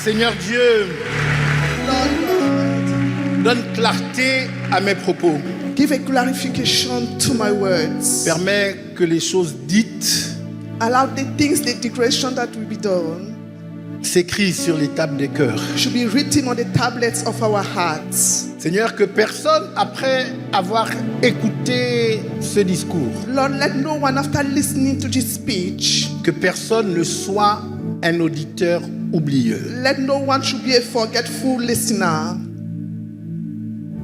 Seigneur Dieu, donne clarté à mes propos. Give a clarification to my words. Permets que les choses dites Allow the things, the declaration that will be done, s'écrivent sur les tables des cœurs. should be written on the tablets of our hearts. Seigneur, que personne, après avoir écouté ce discours, Lord, let no one, after listening to this speech, que personne ne soit un auditeur oublieux. let no one should be a forgetful listener.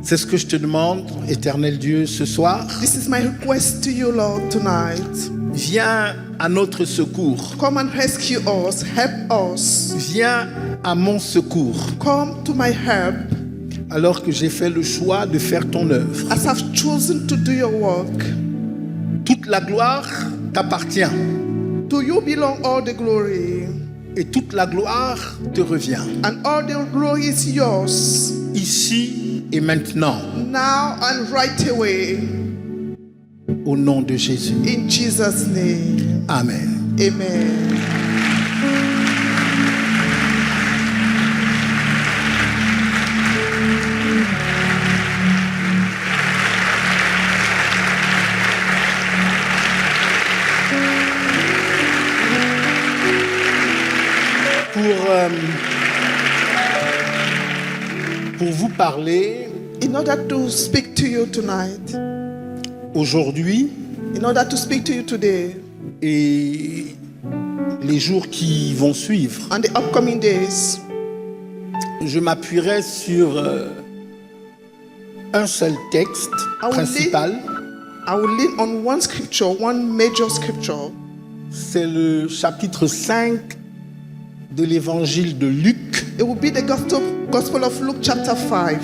C'est ce que je te demande, éternel Dieu, ce soir. This is my request to you, Lord, tonight. Viens à notre secours. Come and rescue us, help us. Viens à mon secours. Come to my help Alors que j'ai fait le choix de faire ton œuvre. as I've chosen to do your work. Toute la gloire t'appartient To you belong all the glory, et toute la gloire te revient. and all the glory is yours, Ici et maintenant, now and right away. au nom de Jésus. In Jesus' name, Amen. amen. Pour vous parler, In order to speak to you tonight, aujourd'hui in order to speak to you today, et les jours qui vont suivre, and the upcoming days, je m'appuierai sur un seul texte principal. I will lean on one scripture, one major scripture. C'est le chapitre 5 de l'évangile de Luc. It will be the Gospel of Luke chapter 5.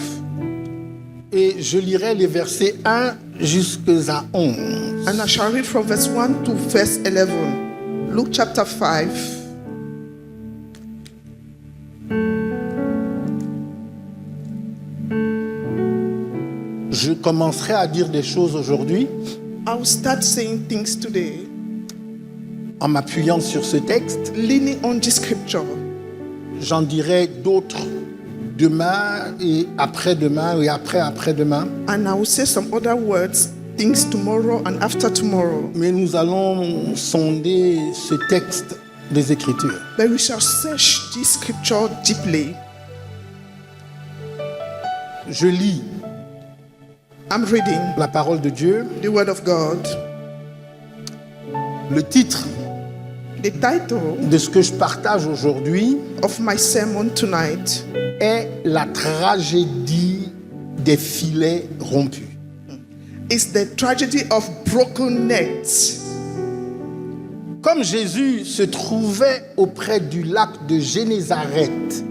Et je lirai les versets 1 jusqu'à 11. And I shall read from verse 1 to verse 11. Luke chapter 5. Je commencerai à dire des choses aujourd'hui I will start saying things today, en m'appuyant sur ce texte. leaning on this scripture. J'en dirai d'autres demain et après-demain et après-après-demain. And I will say some other words, things tomorrow and after tomorrow. Mais nous allons sonder ce texte des Écritures. But we shall search this scripture deeply. Je lis I'm reading la parole de Dieu. the word of God. Le titre The title de ce que je partage aujourd'hui of my sermon tonight est la tragédie des filets rompus. is the tragedy of broken nets. Comme Jésus se trouvait auprès du lac de Génézareth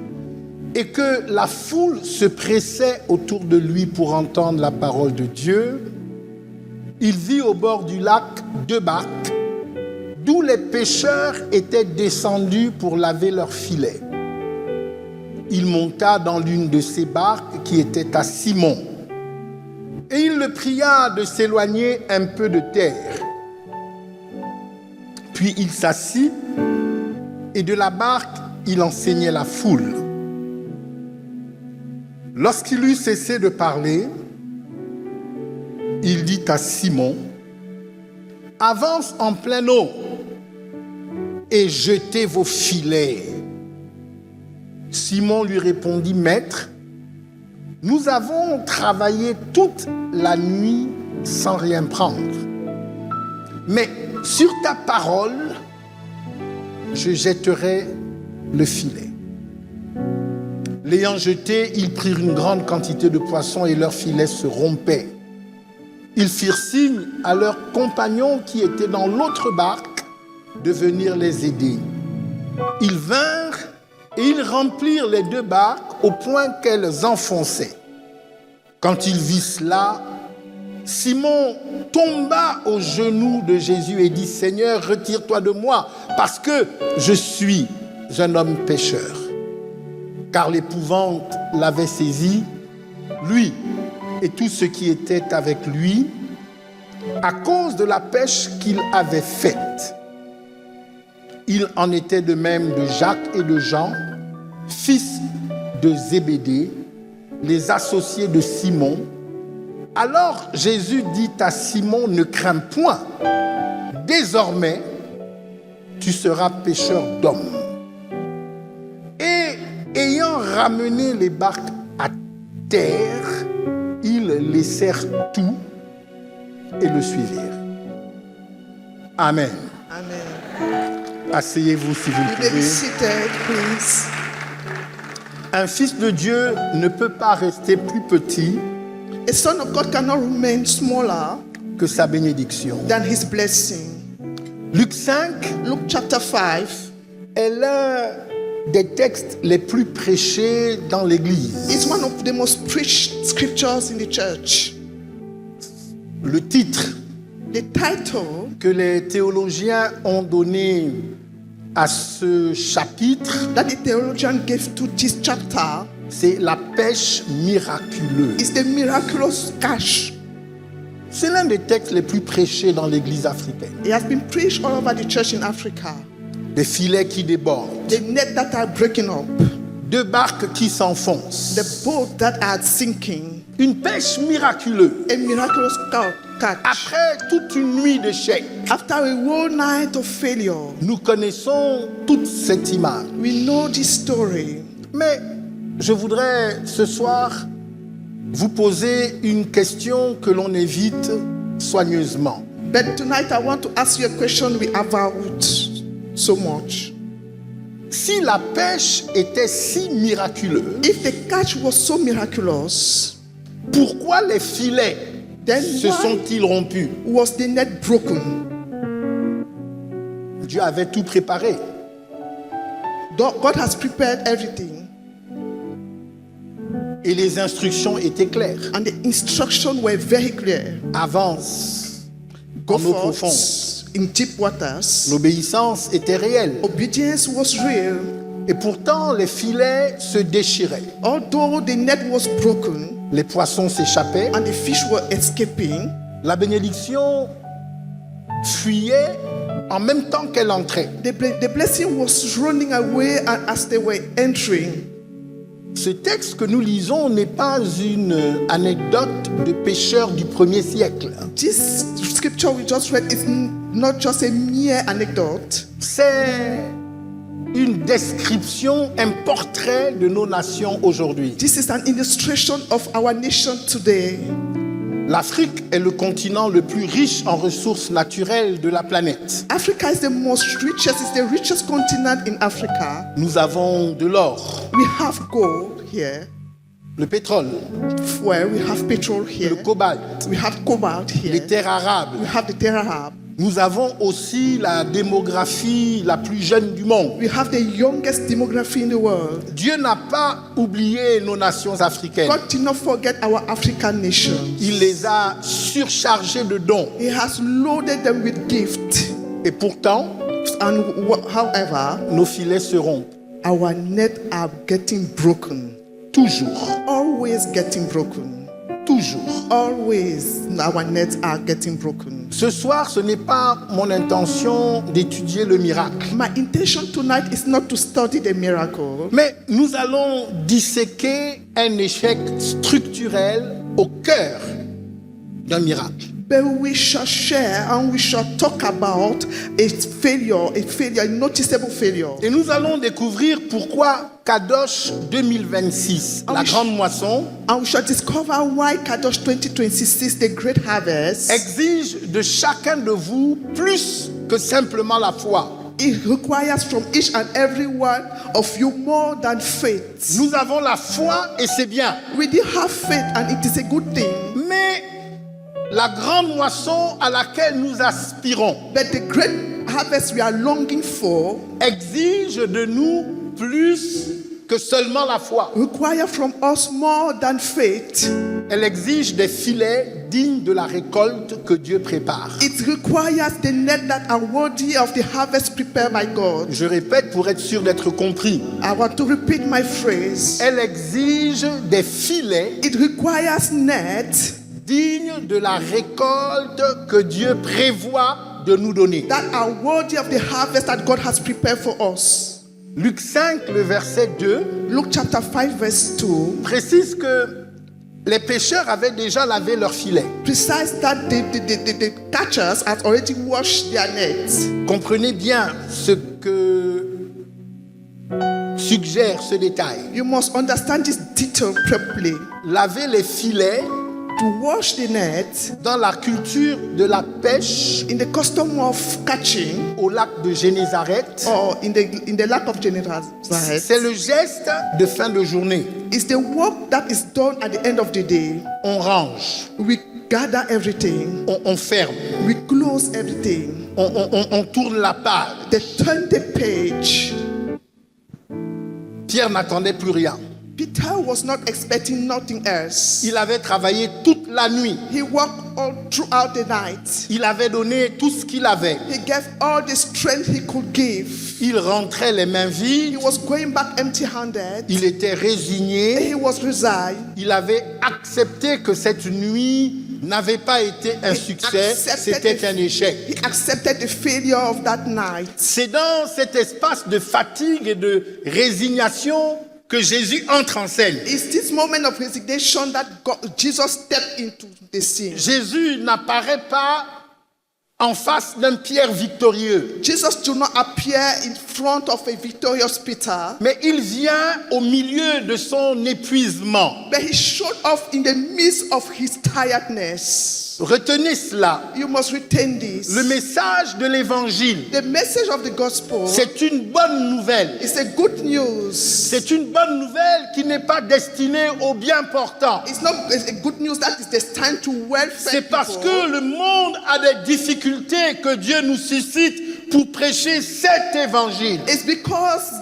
et que la foule se pressait autour de lui pour entendre la parole de Dieu, il vit au bord du lac 2 barques d'où les pêcheurs étaient descendus pour laver leurs filets. Il monta dans l'une de ces barques qui était à Simon et il le pria de s'éloigner un peu de terre. Puis il s'assit et de la barque, il enseignait la foule. Lorsqu'il eut cessé de parler, il dit à Simon, « Avance en pleine eau et jetez vos filets. » Simon lui répondit, « Maître, nous avons travaillé toute la nuit sans rien prendre. Mais sur ta parole, je jetterai le filet. » L'ayant jeté, ils prirent une grande quantité de poissons et leurs filets se rompaient. Ils firent signe à leurs compagnons qui étaient dans l'autre barque de venir les aider. Ils vinrent et ils remplirent les 2 barques au point qu'elles enfonçaient. Quand il vit cela, Simon tomba aux genoux de Jésus et dit, « Seigneur, retire-toi de moi, parce que je suis un homme pécheur. » Car l'épouvante l'avait saisi, lui et tous ceux qui étaient avec lui, à cause de la pêche qu'il avait faite. Il en était de même de Jacques et de Jean, fils de Zébédée, les associés de Simon. Alors Jésus dit à Simon, ne crains point, désormais tu seras pêcheur d'hommes. Et ayant ramené les barques à terre, ils laissèrent tout et le suivirent. Amen. Amen. Asseyez-vous si vous You le may be pouvez. seated, please. Un fils de Dieu ne peut pas rester plus petit A son of God cannot remain smaller que sa bénédiction. than his blessing. Luc 5 Luke chapter 5 est l'un des textes les plus prêchés dans l'Église. is one of the most preached scriptures in the church. Le titre The title que les théologiens ont donné à ce chapitre, that the theologian gave to this chapter c'est la pêche miraculeuse. is the miraculous catch. C'est l'un des textes les plus prêchés dans l'Église africaine. It has been preached all over the church in Africa. Des filets qui débordent, The net that are breaking up, deux barques qui s'enfoncent, the boat that are sinking, une pêche miraculeuse. a miraculous catch. Après toute une nuit d'échecs, After a whole night of failure, nous connaissons toute cette image. we know this story. Mais je voudrais ce soir vous poser une question que l'on évite soigneusement. But tonight I want to ask you a question we avoid so much. Si la pêche était si miraculeuse, If the catch was so miraculous, pourquoi les filets then se why sont-ils rompus? was the net broken? Dieu avait tout préparé. God has prepared everything, Et les instructions étaient claires. and the instructions were very clear. Avance Go en eau profonde. forth in deep waters. L'obéissance était réelle. Obedience was real. Et pourtant, les filets se déchiraient. Although the net was broken Les poissons s'échappaient. and the fish were escaping, La bénédiction fuyait en même temps qu'elle entrait. the blessing was running away as they were entering. Ce texte que nous lisons n'est pas une anecdote de pêcheurs du 1er siècle. This scripture we just read is not just a mere anecdote. C'est une description, un portrait de nos nations aujourd'hui. This is an illustration of our nation today. L'Afrique est le continent le plus riche en ressources naturelles de la planète. Africa is the richest continent in Africa. Nous avons de l'or, We have gold here, le pétrole, where we have petrol le here, cobalt, we have cobalt les here, terres arables. we have the terra. Nous avons aussi la démographie la plus jeune du monde. We have the youngest demography in the world. Dieu n'a pas oublié nos nations africaines. God did not forget our African nation. Il les a surchargées de dons. He has loaded them with gifts. Et pourtant, And however, nos filets se rompent. our net are getting broken. Toujours. Always getting broken. Toujours. Always our nets are getting broken. Ce soir, ce n'est pas mon intention d'étudier le miracle. My intention tonight is not to study the miracle, Mais nous allons disséquer un échec structurel au cœur d'un miracle. but we shall share and we shall talk about a noticeable failure. Et nous allons découvrir pourquoi Kadosh 2026, la grande moisson, And we shall discover why Kadosh 2026, the great harvest, exige de chacun de vous plus que simplement la foi. it requires from each and every one of you more than faith. Nous avons la foi et c'est bien. We did have faith and it is a good thing. Mais la grande moisson à laquelle nous aspirons But the great harvest we are longing for exige de nous plus que seulement la foi. require from us more than faith. Elle exige des filets dignes de la récolte que Dieu prépare. It requires the net that are worthy of the harvest prepared by God. Je répète pour être sûr d'être compris. I want to repeat my phrase. Elle exige des filets It requires net dignes de la récolte que Dieu prévoit de nous donner. that are worthy of the harvest that God has prepared for us. Luc 5, le verset 2, Luke chapter 5 verse 2 précise que les pêcheurs avaient déjà lavé leurs filets. precise that the catchers had already washed their nets. Comprenez bien ce que suggère ce détail. You must understand this detail properly. Laver les filets To wash the net dans la culture de la pêche in the custom of catching au lac de Génézareth, or in the lack of Genezareth c'est le geste de fin de journée. is the work that is done at the end of the day. On range, We gather everything, on ferme, we close everything, on tourne la page. they turn the page. Pierre n'attendait plus rien. Peter was not expecting nothing else. Il avait travaillé toute la nuit. He worked all throughout the night. Il avait donné tout ce qu'il avait. He gave all the strength he could give. Il rentrait les mains He vides. was going back empty-handed. Il était résigné. He was resigned. Il avait accepté que cette nuit n'avait pas été un succès, c'était un échec. He accepted the failure of that night. C'est dans cet espace de fatigue et de résignation que Jésus entre en scène. It's this moment of resignation that Jesus stepped into the scene. Jésus n'apparaît pas en face d'un Pierre victorieux, Jesus do not appear in front of a victorious Peter, mais il vient au milieu de son épuisement. but he showed off in the midst of his tiredness. Retenez cela. You must retain this. Le message de l'évangile, The message of the gospel c'est une bonne nouvelle. is a good news. C'est une bonne nouvelle qui n'est pas destinée aux bien portants. It's not a good news that is destined to welfare C'est parce people. que le monde a des difficultés que Dieu nous suscite pour prêcher cet évangile. It's because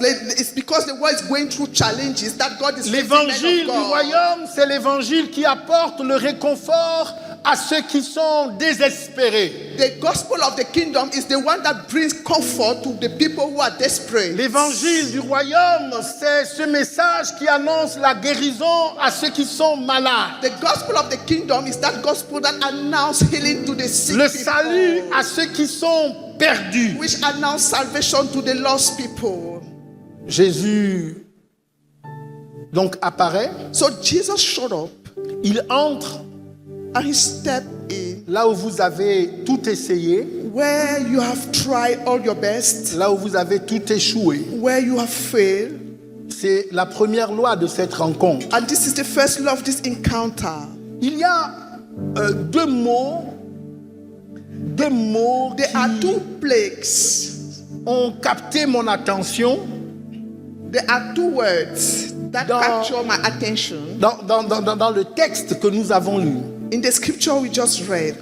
the world is going through challenges that God is raising men L'évangile of du God. royaume, c'est l'évangile qui apporte le réconfort à ceux qui sont désespérés. The gospel of the kingdom is the one that brings comfort to the people who are desperate. L'évangile du royaume, c'est ce message qui annonce la guérison à ceux qui sont malades. The gospel of the kingdom is that gospel that announces healing to the sick Le people, salut à ceux qui sont perdus. which announce salvation to the lost people. Jésus donc apparaît, So Jesus showed up il entre and he stepped in là où vous avez tout essayé, where you have tried all your best, là où vous avez tout échoué. where you have failed. C'est la première loi de cette rencontre. And this is the first law of this encounter. Il y a deux mots There are qui two plagues. ont capté mon attention There are two words that Dans- capture my attention dans le texte que nous avons lu. in the scripture we just read.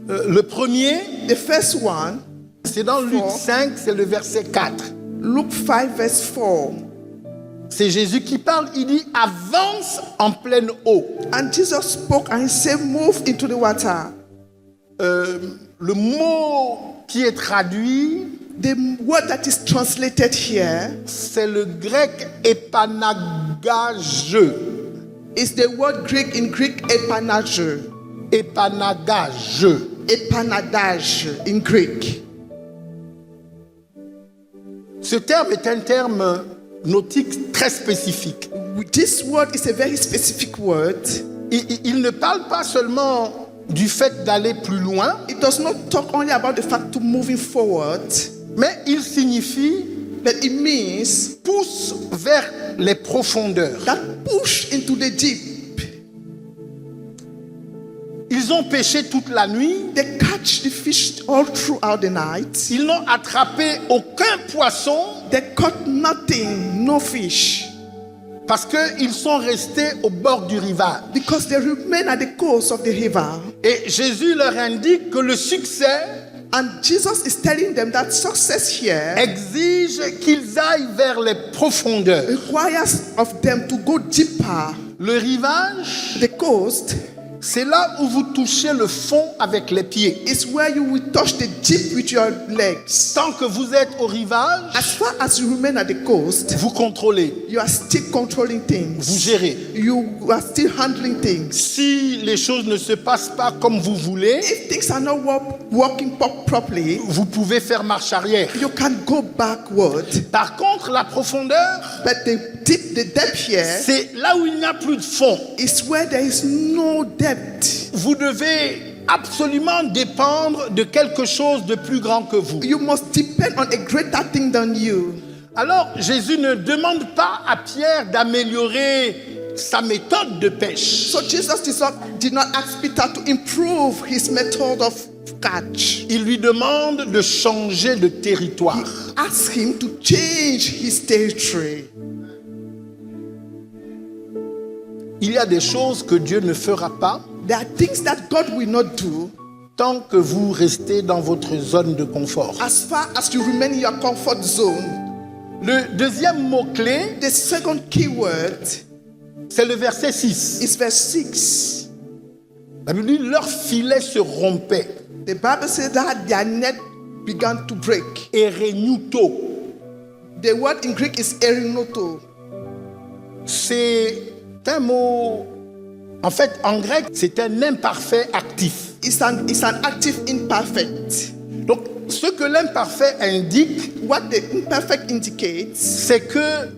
Le premier, The first one, c'est dans Luc Four. 5, c'est le verset 4. Luke 5 verse 4. C'est Jésus qui parle, il dit « avance en pleine eau And Jesus spoke and he said, move into the water. ». Le mot qui est traduit, The word that is translated here c'est le grec épanagageux. is the word Greek in Greek epanage. Épanagageux. Epanadage in Greek. Ce terme est un terme nautique très spécifique. This word is a very specific word. Il ne parle pas seulement du fait d'aller plus loin, It does not talk only about the fact of moving forward, mais il signifie but it means pousse vers les profondeurs. that push into the deep. Ils ont pêché toute la nuit, They catch the fish all throughout the night. ils n'ont attrapé aucun poisson They caught nothing, no fish, parce qu'ils sont restés au bord du rivage. because they remain at the coast of the river. Et Jésus leur indique que le succès And Jesus is telling them that success here exige qu'ils aillent vers les profondeurs. requires of them to go deeper. Le rivage, The coast C'est là où vous touchez le fond avec les pieds. It's where you will touch the deep with your legs. Tant que vous êtes au rivage, As far as you remain at the coast, vous contrôlez, you are still controlling vous things. gérez. You are still handling things. Si les choses ne se passent pas comme vous voulez, If things are not working properly, vous pouvez faire marche arrière. you can go backward. Par contre, la profondeur, But the depth here c'est là où il n'y a plus de fond. is where there is no depth. Vous devez absolument dépendre de quelque chose de plus grand que vous. You must depend on a greater thing than you. Alors, Jésus ne demande pas à Pierre d'améliorer sa méthode de pêche. So Jesus did not ask Peter to improve his method of catch. Il lui demande de changer de territoire. Ask him to change his territory. Il y a des choses que Dieu ne fera pas There are things that God will not do tant que vous restez dans votre zone de confort. as far as you remain in your comfort zone. Le deuxième mot-clé, The second key word c'est le verset 6. is verse 6. La Bible dit, leur filet se rompait. The Bible says that their net began to break. Erenuto. The word in Greek is erinoto. C'est un mot, en fait, en grec, c'est un imparfait actif. It's an active imperfect. Donc, ce que l'imparfait indique, What the imperfect indicates c'est que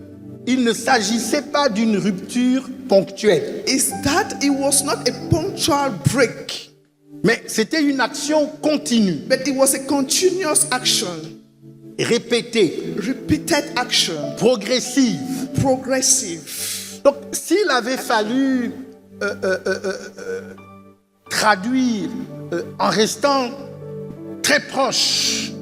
il ne s'agissait pas d'une rupture ponctuelle, is that it was not a punctual break, mais c'était une action continue, but it was a continuous action, répétée, repeated action, progressive. progressive. Donc, s'il avait fallu traduire en restant très proche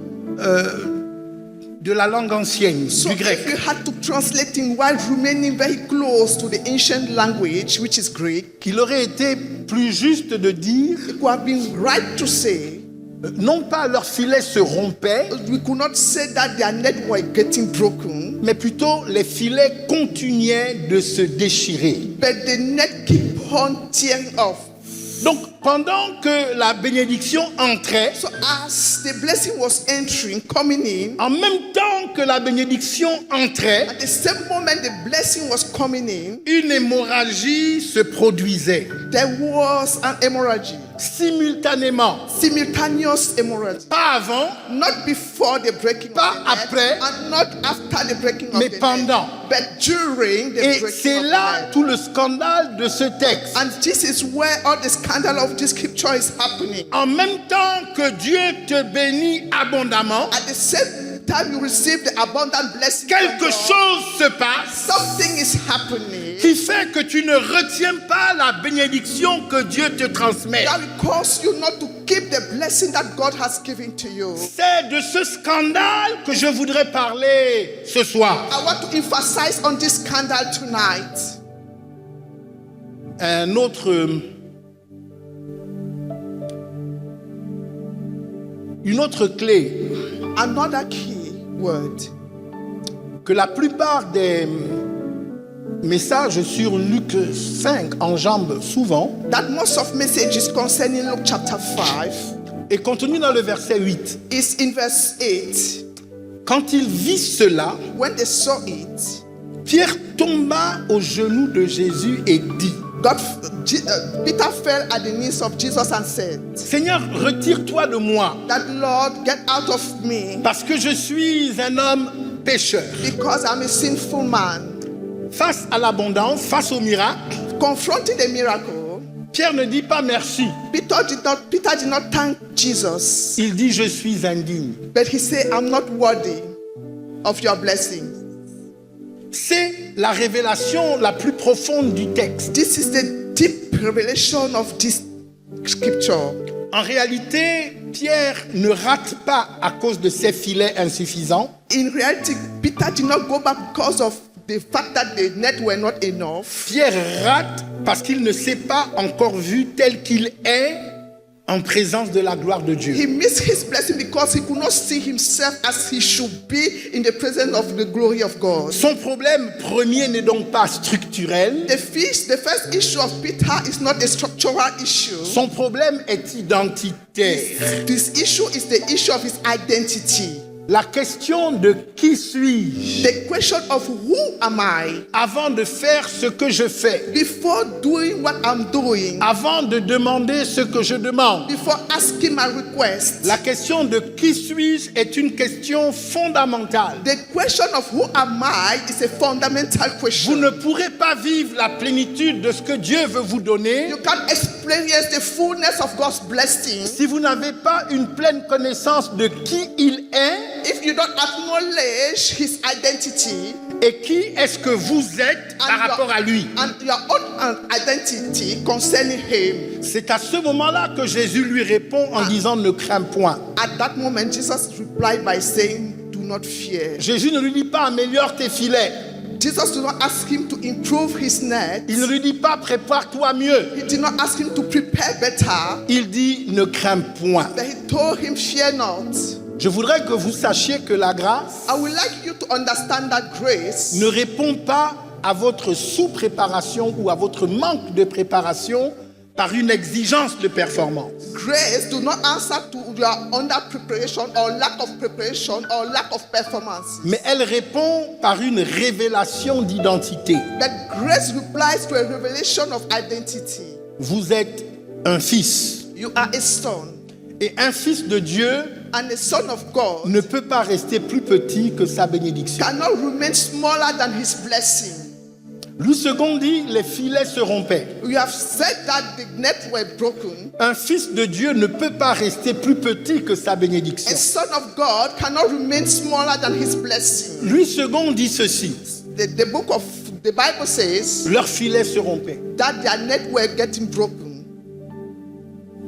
de la langue ancienne, So du if grec, you had to translate in while remaining very close to the ancient language, which is Greek, il aurait été plus juste de dire, it would have been right to say, non pas leur filet se rompait, we could not say that their net were getting broken, mais plutôt les filets continuaient de se déchirer. but the net keep on tearing off. Donc, pendant que la bénédiction entrait, So as the blessing was entering, coming in, en même temps que la bénédiction entrait, at the same moment the blessing was coming in, une hémorragie se produisait there was an hemorrhage, simultanément. simultaneous hemorrhage. Pas avant, Not before the breaking Pas of the net, après, and not after the breaking of mais the pendant. net, but during the Et breaking c'est of là the net. tout le scandale de ce texte. And this is where all the scandal of this scripture is happening. En même temps que Dieu te bénit abondamment, At the same time you receive the abundant blessing, quelque from God, chose se passe something is happening qui fait que tu ne retiens pas la bénédiction que Dieu te transmet. that will cause you not to keep the blessing that God has given to you. C'est de ce scandale que je voudrais parler ce soir. I want to emphasize on this scandal tonight. Une autre clé Another key word. que la plupart des messages sur Luc 5 enjambent souvent That most of messages concerning Luke chapter 5 est contenu dans le verset 8. is in verse 8. Quand il vit cela, When they saw it, Pierre tomba aux genoux de Jésus et dit, Peter fell at the knees of Jesus and said, Seigneur, retire-toi de moi, that Lord, get out of me, parce que je suis un homme pécheur. because I'm a sinful man. Face à l'abondance, face au miracle, Confronting the miracle, Pierre ne dit pas merci. Peter did not thank Jesus, Il dit, je suis indigne. but he said, I'm not worthy of your blessing. C'est la révélation la plus profonde du texte. This is the deep revelation of this scripture. En réalité, Pierre ne rate pas à cause de ses filets insuffisants. In reality, Peter did not go back because of the fact that the net were not enough. Pierre rate parce qu'il ne s'est pas encore vu tel qu'il est en présence de la gloire de Dieu. He missed his blessing because he could not see himself as he should be in the presence of the glory of God. Son problème premier n'est donc pas structurel. The first issue of Peter is not a structural issue. Son problème est identitaire. This issue is the issue of his identity. La question de qui suis-je The question of who am I avant de faire ce que je fais, before doing what I'm doing, avant de demander ce que je demande. before asking my request. La question de qui suis-je est une question fondamentale. The question of who am I is a fundamental Vous question. ne pourrez pas vivre la plénitude de ce que Dieu veut vous donner You can't experience the fullness of God's blessing si vous n'avez pas une pleine connaissance de qui il est if you don't acknowledge his identity et qui est-ce que vous êtes par rapport à lui. and your own identity concerning him. C'est à ce moment-là que Jésus lui répond en disant ne crains point. At that moment, Jesus replied by saying, "Do not fear." Jésus ne lui dit pas améliore tes filets. Jesus did not ask him to improve his net. Il ne lui dit pas prépare-toi mieux. He did not ask him to prepare better. Il dit ne crains point. But he told him, "Fear not." Je voudrais que vous sachiez que la grâce I would like you to understand that grace ne répond pas à votre sous-préparation ou à votre manque de préparation par une exigence de performance. Grace do not answer to your under preparation or lack of preparation or lack of performance. Mais elle répond par une révélation d'identité. But grace replies to a revelation of identity. Vous êtes un fils. You are a son, Et un fils de Dieu and the son of God ne peut pas rester plus petit que sa bénédiction. cannot remain smaller than his blessing. Louis II dit les filets se rompaient. We have said that the nets were broken. Un fils de Dieu ne peut pas rester plus petit que sa A bénédiction. son of God cannot remain smaller than his blessing. Louis II dit ceci, The book of the Bible says leurs filets se rompaient. that their net were getting broken.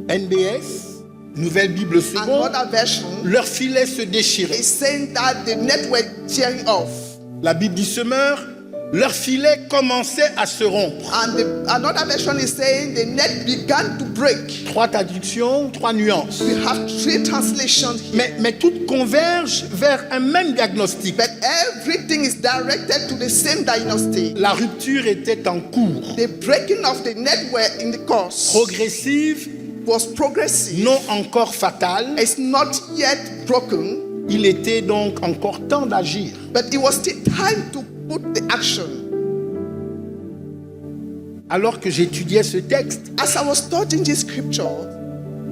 NBS, Nouvelle Bible seconde, Another version leurs filets se déchiraient. is saying that the net were tearing off. La Bible dit Semeur, leurs filets commençaient à se rompre. And another version is saying the net began to break. 3 traductions, 3 nuances. We have 3 translations here. Mais toutes convergent vers un même diagnostic. But everything is directed to the same diagnostic. La rupture était en cours, The breaking of the net were in the course. progressive, Was progressive. non encore fatale. It's not yet broken, Il était donc encore temps d'agir. but it was still time to put the action. Alors que j'étudiais ce texte, As I was studying this scripture,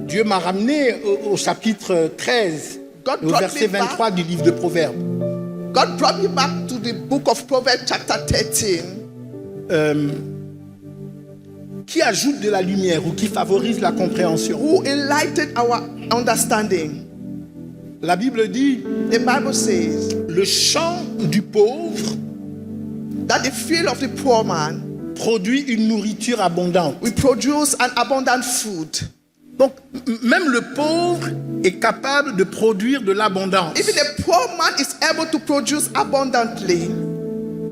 Dieu m'a ramené au chapitre 13, God au brought verset me back. 23 du livre de Proverbes. God brought me back to the book of Proverbs chapter 13. Qui ajoute de la lumière ou qui favorise la compréhension. Who enlightened our understanding. La Bible dit, The Bible says le champ du pauvre that the field of the poor man produit une nourriture abondante. will produce an abundant food. Donc, même le pauvre est capable de produire de l'abondance. Even the poor man is able to produce abundantly,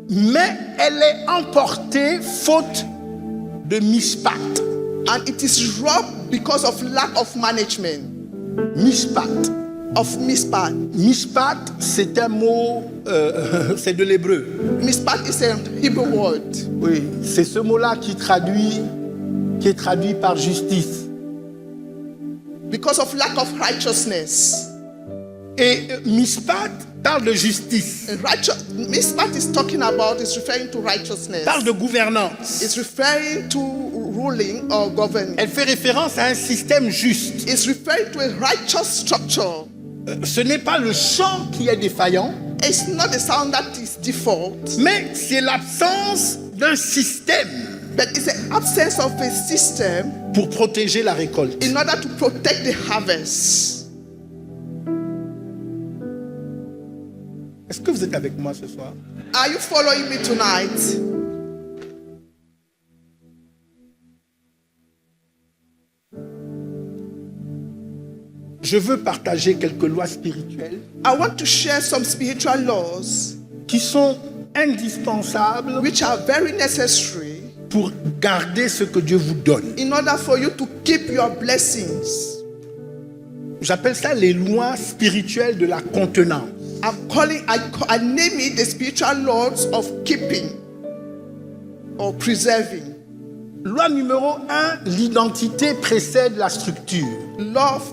Mais elle est emportée faute de mishpat. and it is robbed because of lack of management, Mishpat. of mispat. Mishpat, c'est un mot, c'est de l'hébreu. Mispat is a Hebrew word. Oui, c'est ce mot-là qui est traduit par justice. Because of lack of righteousness. Et mishpat parle de justice, Mispat is talking about, is referring to righteousness. parle de gouvernance. It's referring to ruling or governing. Elle fait référence à un système juste. It's referring to a righteous structure. Ce n'est pas le chant qui est défaillant, It's not the sound that is default, mais c'est l'absence d'un système but it's the absence of a system pour protéger la récolte. in order to protect the harvest. Est-ce que vous êtes avec moi ce soir? Are you following me tonight? Je veux partager quelques lois spirituelles I want to share some spiritual laws qui sont indispensables which are very necessary pour garder ce que Dieu vous donne. in order for you to keep your blessings. J'appelle ça les lois spirituelles de la contenance. I name it the spiritual laws of keeping or preserving. Loi numéro 1, l'identité précède la structure.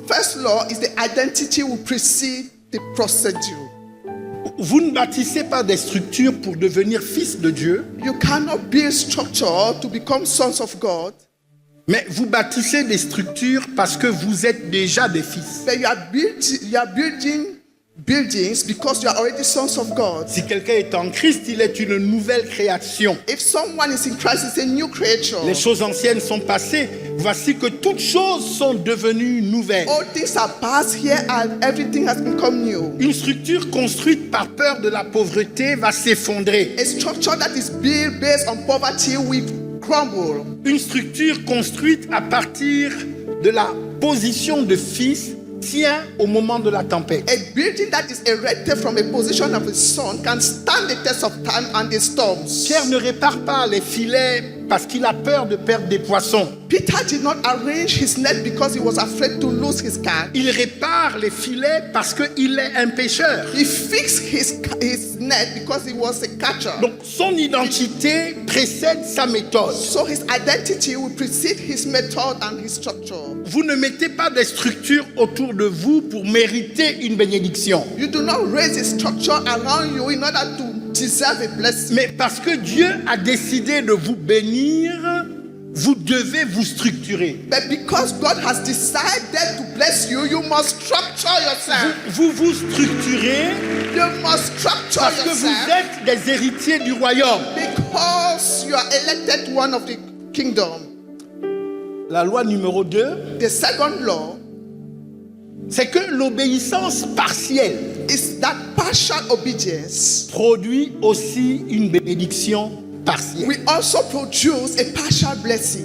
First law is the identity will precede the procedure. Vous ne bâtissez pas des structures pour devenir fils de Dieu, You cannot build structure to become sons of God, mais vous bâtissez des structures parce que vous êtes déjà des fils. but you are building buildings because you are already sons of God. Si quelqu'un est en Christ, il est une nouvelle création. If someone is in Christ, it's a new creature. Les choses anciennes sont passées. Voici que toutes choses sont devenues nouvelles. All things are past here and everything has become new. Une structure construite par peur de la pauvreté va s'effondrer. A structure that is built based on poverty will crumble. Une structure construite à partir de la position de fils tient au moment de la tempête. A building that is erected from a position of a son can stand the test of time and the storms. Pierre ne répare pas les filets parce qu'il a peur de perdre des poissons. Peter did not arrange his net because he was afraid to lose his catch. Il répare les filets parce qu'il est un pêcheur. He fixed his net because he was a catcher. Donc son identité précède sa méthode. So his identity will precede his method and his structure. Vous ne mettez pas des structures autour de vous pour mériter une bénédiction. You do not raise a structure around you in order to deserve a blessing. Mais parce que Dieu a décidé de vous bénir, vous devez vous structurer. But because God has decided to bless you, you must structure yourself. Vous vous structurez You must structure parce que vous yourself êtes des héritiers du royaume. because you are elected one of the kingdom. La loi numéro 2, The second law c'est que l'obéissance partielle is that partial obedience produit aussi une bénédiction partielle. will also produce a partial blessing.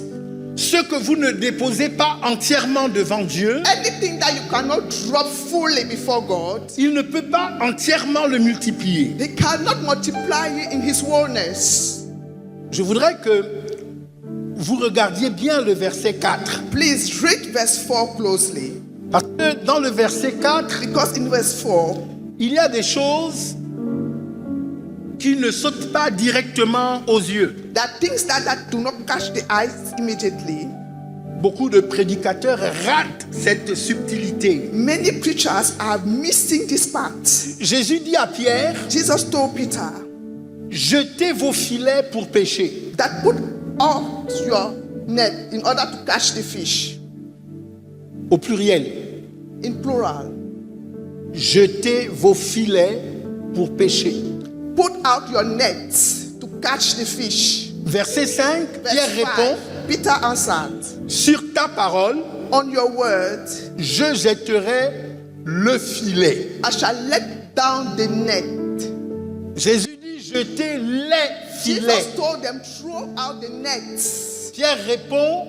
Ce que vous ne déposez pas entièrement devant Dieu, Anything that you cannot drop fully before God, il ne peut pas entièrement le multiplier. He cannot multiply it in His wholeness. Je voudrais que vous regardiez bien le verset 4. Please read verse 4 closely. Parce que dans le verset 4, Because in verse 4, il y a des choses qui ne sautent pas directement aux yeux. there are things that do not catch the eyes immediately. Beaucoup de prédicateurs ratent cette subtilité. Many preachers are missing this part. Jésus dit à Pierre, Jesus told Peter jetez vos filets pour pêcher. that put out your net in order to catch the fish. Au pluriel, In plural. jetez vos filets pour pêcher. Put out your nets to catch the fish. Verset 5, Verse Pierre 5, répond, Peter answered, sur ta parole, on your word, je jetterai le filet. I shall let down the net. Jésus dit, jetez les filets. Jesus told them, throw out the nets. Pierre répond,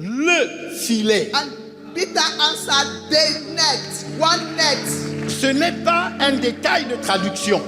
le filet. And Peter answered, the net, one net. Ce n'est pas un détail de traduction.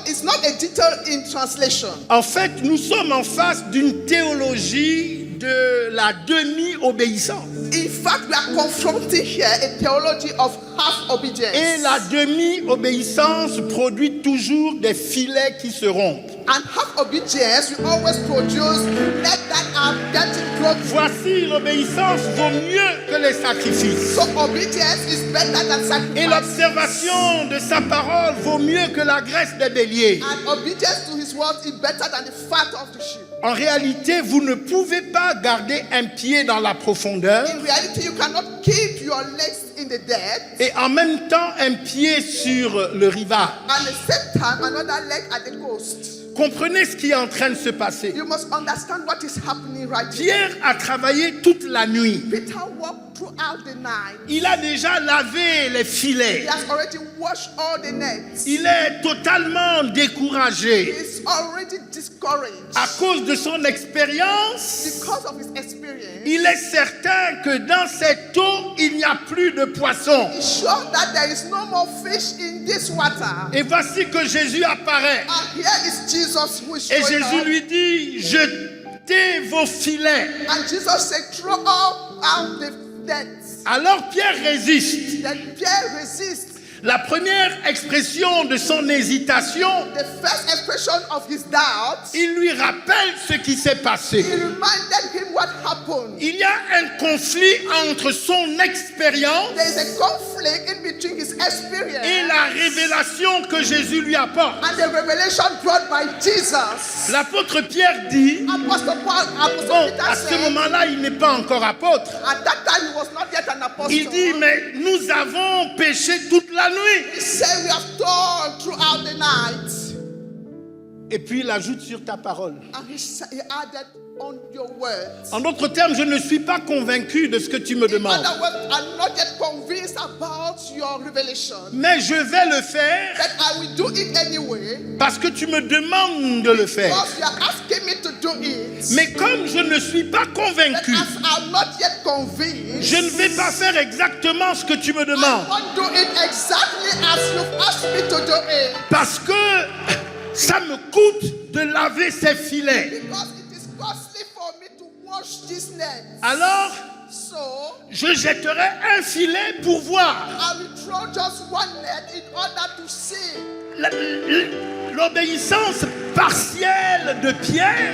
It's not a detail in translation. En fait, nous sommes en face d'une théologie de la demi-obéissance. In fact, we are confronting here a theology of half obedience. Et la demi-obéissance produit toujours des filets qui se rompent. And half obedience will always produce nets that are getting broken. Voici, l'obéissance vaut mieux que les sacrifices. So obedience is better than Et sacrifice. l'observation de sa parole vaut mieux que la graisse des béliers. And obedience to his word is better than the fat of the sheep. En réalité, vous ne pouvez pas garder un pied dans la profondeur In reality, you cannot keep your legs in the depth et en même temps un pied sur le rivage. and at the same time another leg at the coast. Comprenez ce qui est en train de se passer. You must understand what is happening right here. Pierre a travaillé toute la nuit. Peter walked throughout the night. Il a déjà lavé les He filets. has already washed all the nets. Il est totalement He découragé is already discouraged à cause de son expérience. because of his experience. Il est certain que dans cette eau, il n'y a plus de poissons. He's sure that there is no more fish in this water. Et voici que Jésus apparaît. And here is Jesus who is Et showing Jésus up. lui dit, je jetez vos filets. And Jesus said, throw out the nets. Alors Pierre résiste. Then Pierre resists. La première expression de son hésitation, The first expression of his doubt, il lui rappelle ce qui s'est passé. he reminded him what happened. Il y a un conflit entre son expérience There is a conflict in between his experience et la révélation que Jésus lui apporte. and the revelation brought by Jesus. L'apôtre Pierre dit, Apostle bon, Peter à ce said, moment-là, il n'est pas encore apôtre. at that time he was not yet an apostle. Il dit, mais nous avons péché toute la nuit. He said, we have toiled throughout the night. Et puis il ajoute sur ta parole. And he added on your words. En d'autres termes, je ne suis pas convaincu de ce que tu me In demandes. other words, I'm not yet convinced about your revelation. Mais je vais le faire But I will do it anyway. parce que tu me demandes de le faire. Because you are asking me to do it. Mais comme je ne suis pas But convaincu, as I'm not yet convinced, je ne vais pas faire exactement ce que tu me I demandes. won't do it exactly as you've asked me to do it. Parce que ça me coûte de laver ces filets. Because it is costly for me to wash these nets. Alors, So, je jetterai un filet pour voir. I will throw just one net in order to see. L'obéissance partielle de Pierre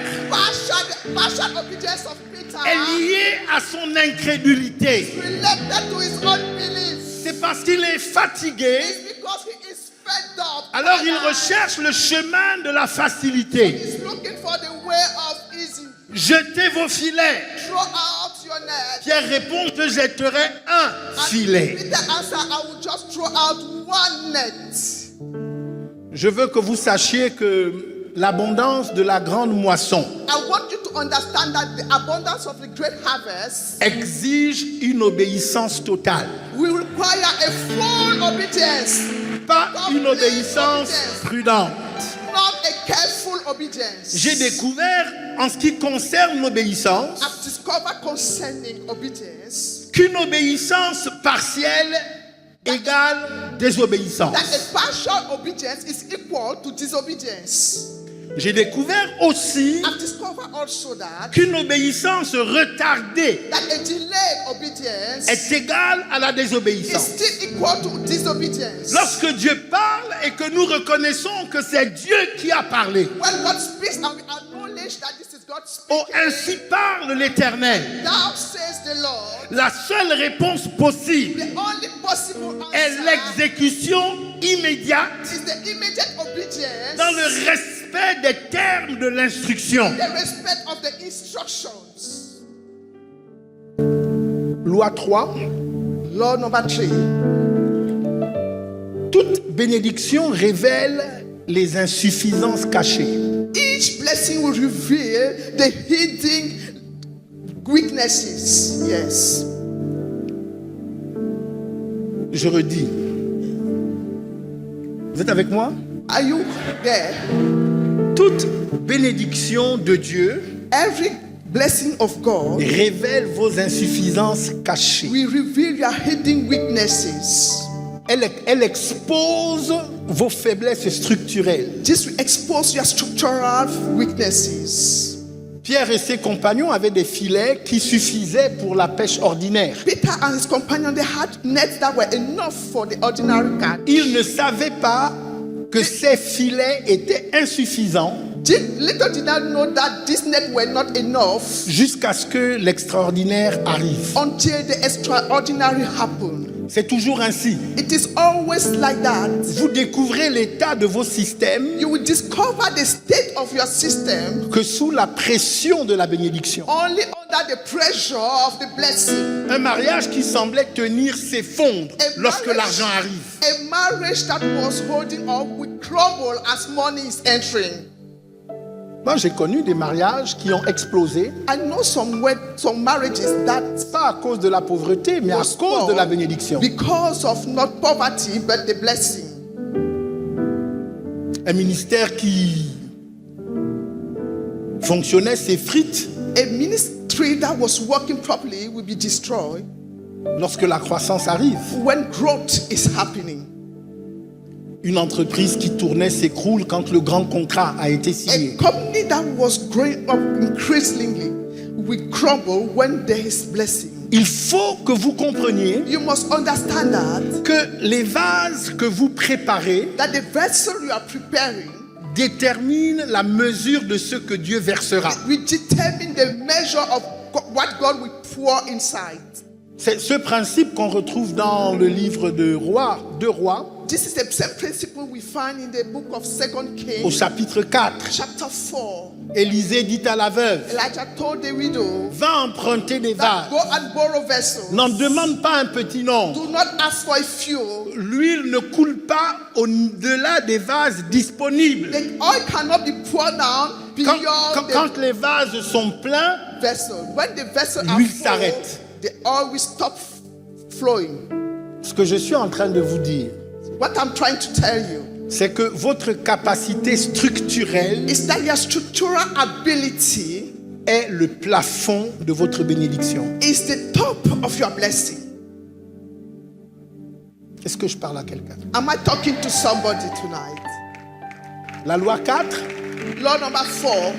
Partial obedience of Peter est liée à son incrédulité. related to his unbelief. C'est parce qu'il est fatigué, It's because he is fed up. alors il and recherche le chemin de la facilité. he's looking for the way of easy. Jetez vos filets. Throw out your net. Pierre répond, je jetterai un And filet. Peter answered, I will just throw out one net. Je veux que vous sachiez que l'abondance de la grande moisson I want you to understand that the abundance of the great harvest exige une obéissance totale. will require a full obedience, Pas une obéissance prudente. not a careful obedience. J'ai découvert, en ce qui concerne l'obéissance, I've discovered concerning obedience qu'une obéissance partielle égale désobéissance. that a partial obedience is equal to disobedience. J'ai découvert aussi I've discovered also that qu'une obéissance retardée a delayed obedience est égale à la is désobéissance. still equal to disobedience. Lorsque Dieu parle et que nous reconnaissons que c'est Dieu qui a parlé, When God speaks and we acknowledge that this is God oh, speaking, ainsi parle l'Éternel. thou says the Lord, La seule réponse possible the only possible est answer l'exécution immédiate is the immediate obedience, dans le respect des termes de l'instruction. the respect of the instructions. Loi 3. Law number 3. Toute bénédiction révèle les insuffisances cachées. Each blessing will reveal the hidden weaknesses. Yes. Je redis. Vous êtes avec moi? Are you there? Toute bénédiction de Dieu Every blessing of God révèle vos insuffisances cachées. will reveal your hidden weaknesses. Elle expose vos faiblesses structurelles. This will expose your structural weaknesses. Pierre et ses compagnons avaient des filets qui suffisaient pour la pêche ordinaire. Peter and his companion, they had nets that were enough for the ordinary catch. Ils ne savaient pas que ces filets étaient insuffisants Little did I know that these nets were not enough jusqu'à ce que l'extraordinaire arrive. until the extraordinary happened. C'est toujours ainsi. It is always like that. Vous découvrez l'état de vos systèmes You will discover the state of your system que sous la pression de la bénédiction. only under the pressure of the blessing. Un mariage qui semblait tenir s'effondre lorsque l'argent arrive. A marriage that was holding up will crumble as money is entering. Moi, j'ai connu des mariages qui ont explosé, I know some marriages that pas à cause de la pauvreté, mais à was cause de la born bénédiction. because of not poverty but the blessing. Un ministère qui fonctionnait s'effrite A ministry that was working properly will be destroyed lorsque la croissance arrive. when growth is happening. Une entreprise qui tournait s'écroule quand le grand contrat a été signé. A company that was growing up increasingly will crumble when there is blessing. Il faut que vous compreniez You must understand that que les vases que vous préparez the vessel you are preparing déterminent la mesure de ce que Dieu versera. will determine the measure of what God will pour inside. C'est ce principe qu'on retrouve dans le livre de Rois. This is the same principle we find in the book of 2 Kings, Au chapitre 4, chapter 4. Élisée dit à la veuve, Elijah told the widow, va emprunter des that vases. go and borrow vessels. N'en demande pas un petit nombre. Do not ask for a few. L'huile ne coule pas au-delà des vases disponibles. The oil cannot be poured down beyond Quand les vases sont pleins, the vessel. When the vessel are l'huile full, s'arrête. the oil will stop flowing. Ce que je suis en train de vous dire, What I'm trying to tell you c'est que votre capacité structurelle is that your structural ability est le plafond de votre bénédiction. is the top of your blessing. Est-ce que je parle à quelqu'un? Am I talking to somebody tonight? La loi 4, Law number 4,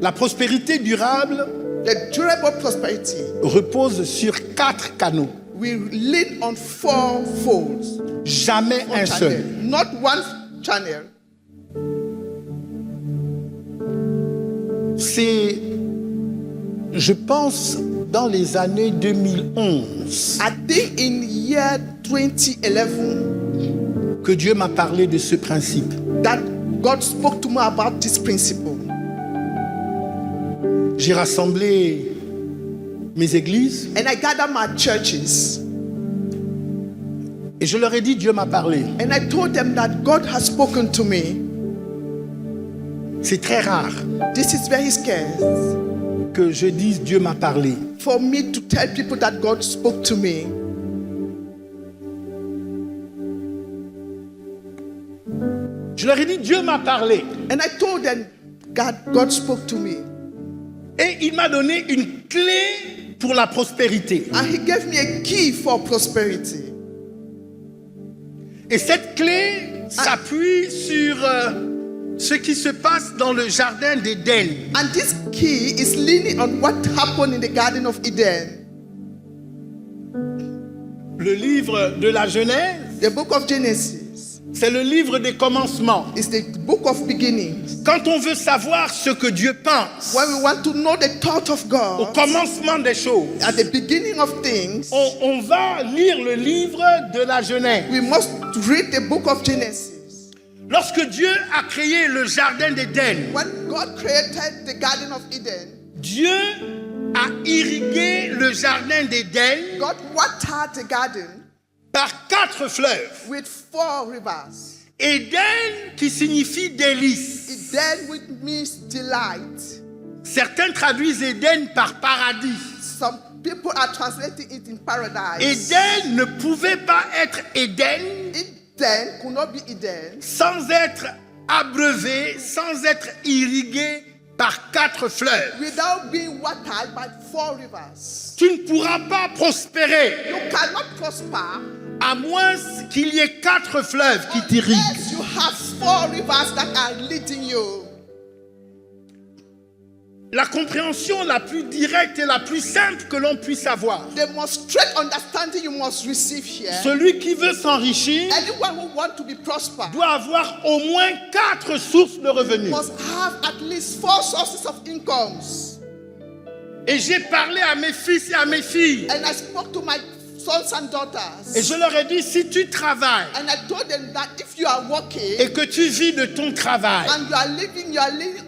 la prospérité durable the durable prosperity repose sur 4 canaux, will lean on 4 folds. jamais un seul. Channel, not one channel. C'est, je pense, dans les années 2011 I think in year 2011 que Dieu m'a parlé de ce principe. that God spoke to me about this principle. J'ai rassemblé mes églises And I gathered my churches et je leur ai dit, Dieu m'a parlé. and I told them that God has spoken to me. C'est très rare This is very scarce que je dise, Dieu m'a parlé. for me to tell people that God spoke to me. Je leur ai dit, Dieu m'a parlé. And I told them God spoke to me. Et il m'a donné une clé pour la prospérité. And he gave me a key for prosperity. Et cette clé s'appuie sur ce qui se passe dans le jardin d'Éden. And this key is leaning on what happened in the Garden of Eden. Le livre de la Genèse, The book of Genesis c'est le livre des commencements. is the book of beginnings. Quand on veut savoir ce que Dieu pense When we want to know the thought of au God commencement des choses, at the beginning of things, on va lire le livre de la Genèse. we must read the book of Genesis. Lorsque Dieu a créé le jardin d'Éden, When God created the Garden of Eden, Dieu a irrigué le jardin d'Éden God watered the garden par 4 fleuves. with 4 rivers. Éden qui signifie délice. Eden, which means delight. Certains traduisent Éden par paradis. Some people are translating it in paradise. Éden ne pouvait pas être Éden Eden could not be Eden sans être abreuvé, sans être irrigué par 4 fleuves. without being watered by 4 rivers. Tu ne pourras pas prospérer You cannot prosper à moins qu'il y ait 4 fleuves qui t'irriguent. unless you have 4 rivers that are leading you. La compréhension la plus directe et la plus simple que l'on puisse avoir. The most straight understanding you must receive here. Celui qui veut s'enrichir Anyone who wants to be prosper doit avoir au moins 4 sources de revenus. must have at least 4 sources of incomes. Et j'ai parlé à mes fils et à mes filles. And I spoke to my sons and daughters. Et je leur ai dit, si tu travailles And I told them that if you are working et que tu vis de ton travail, and you are living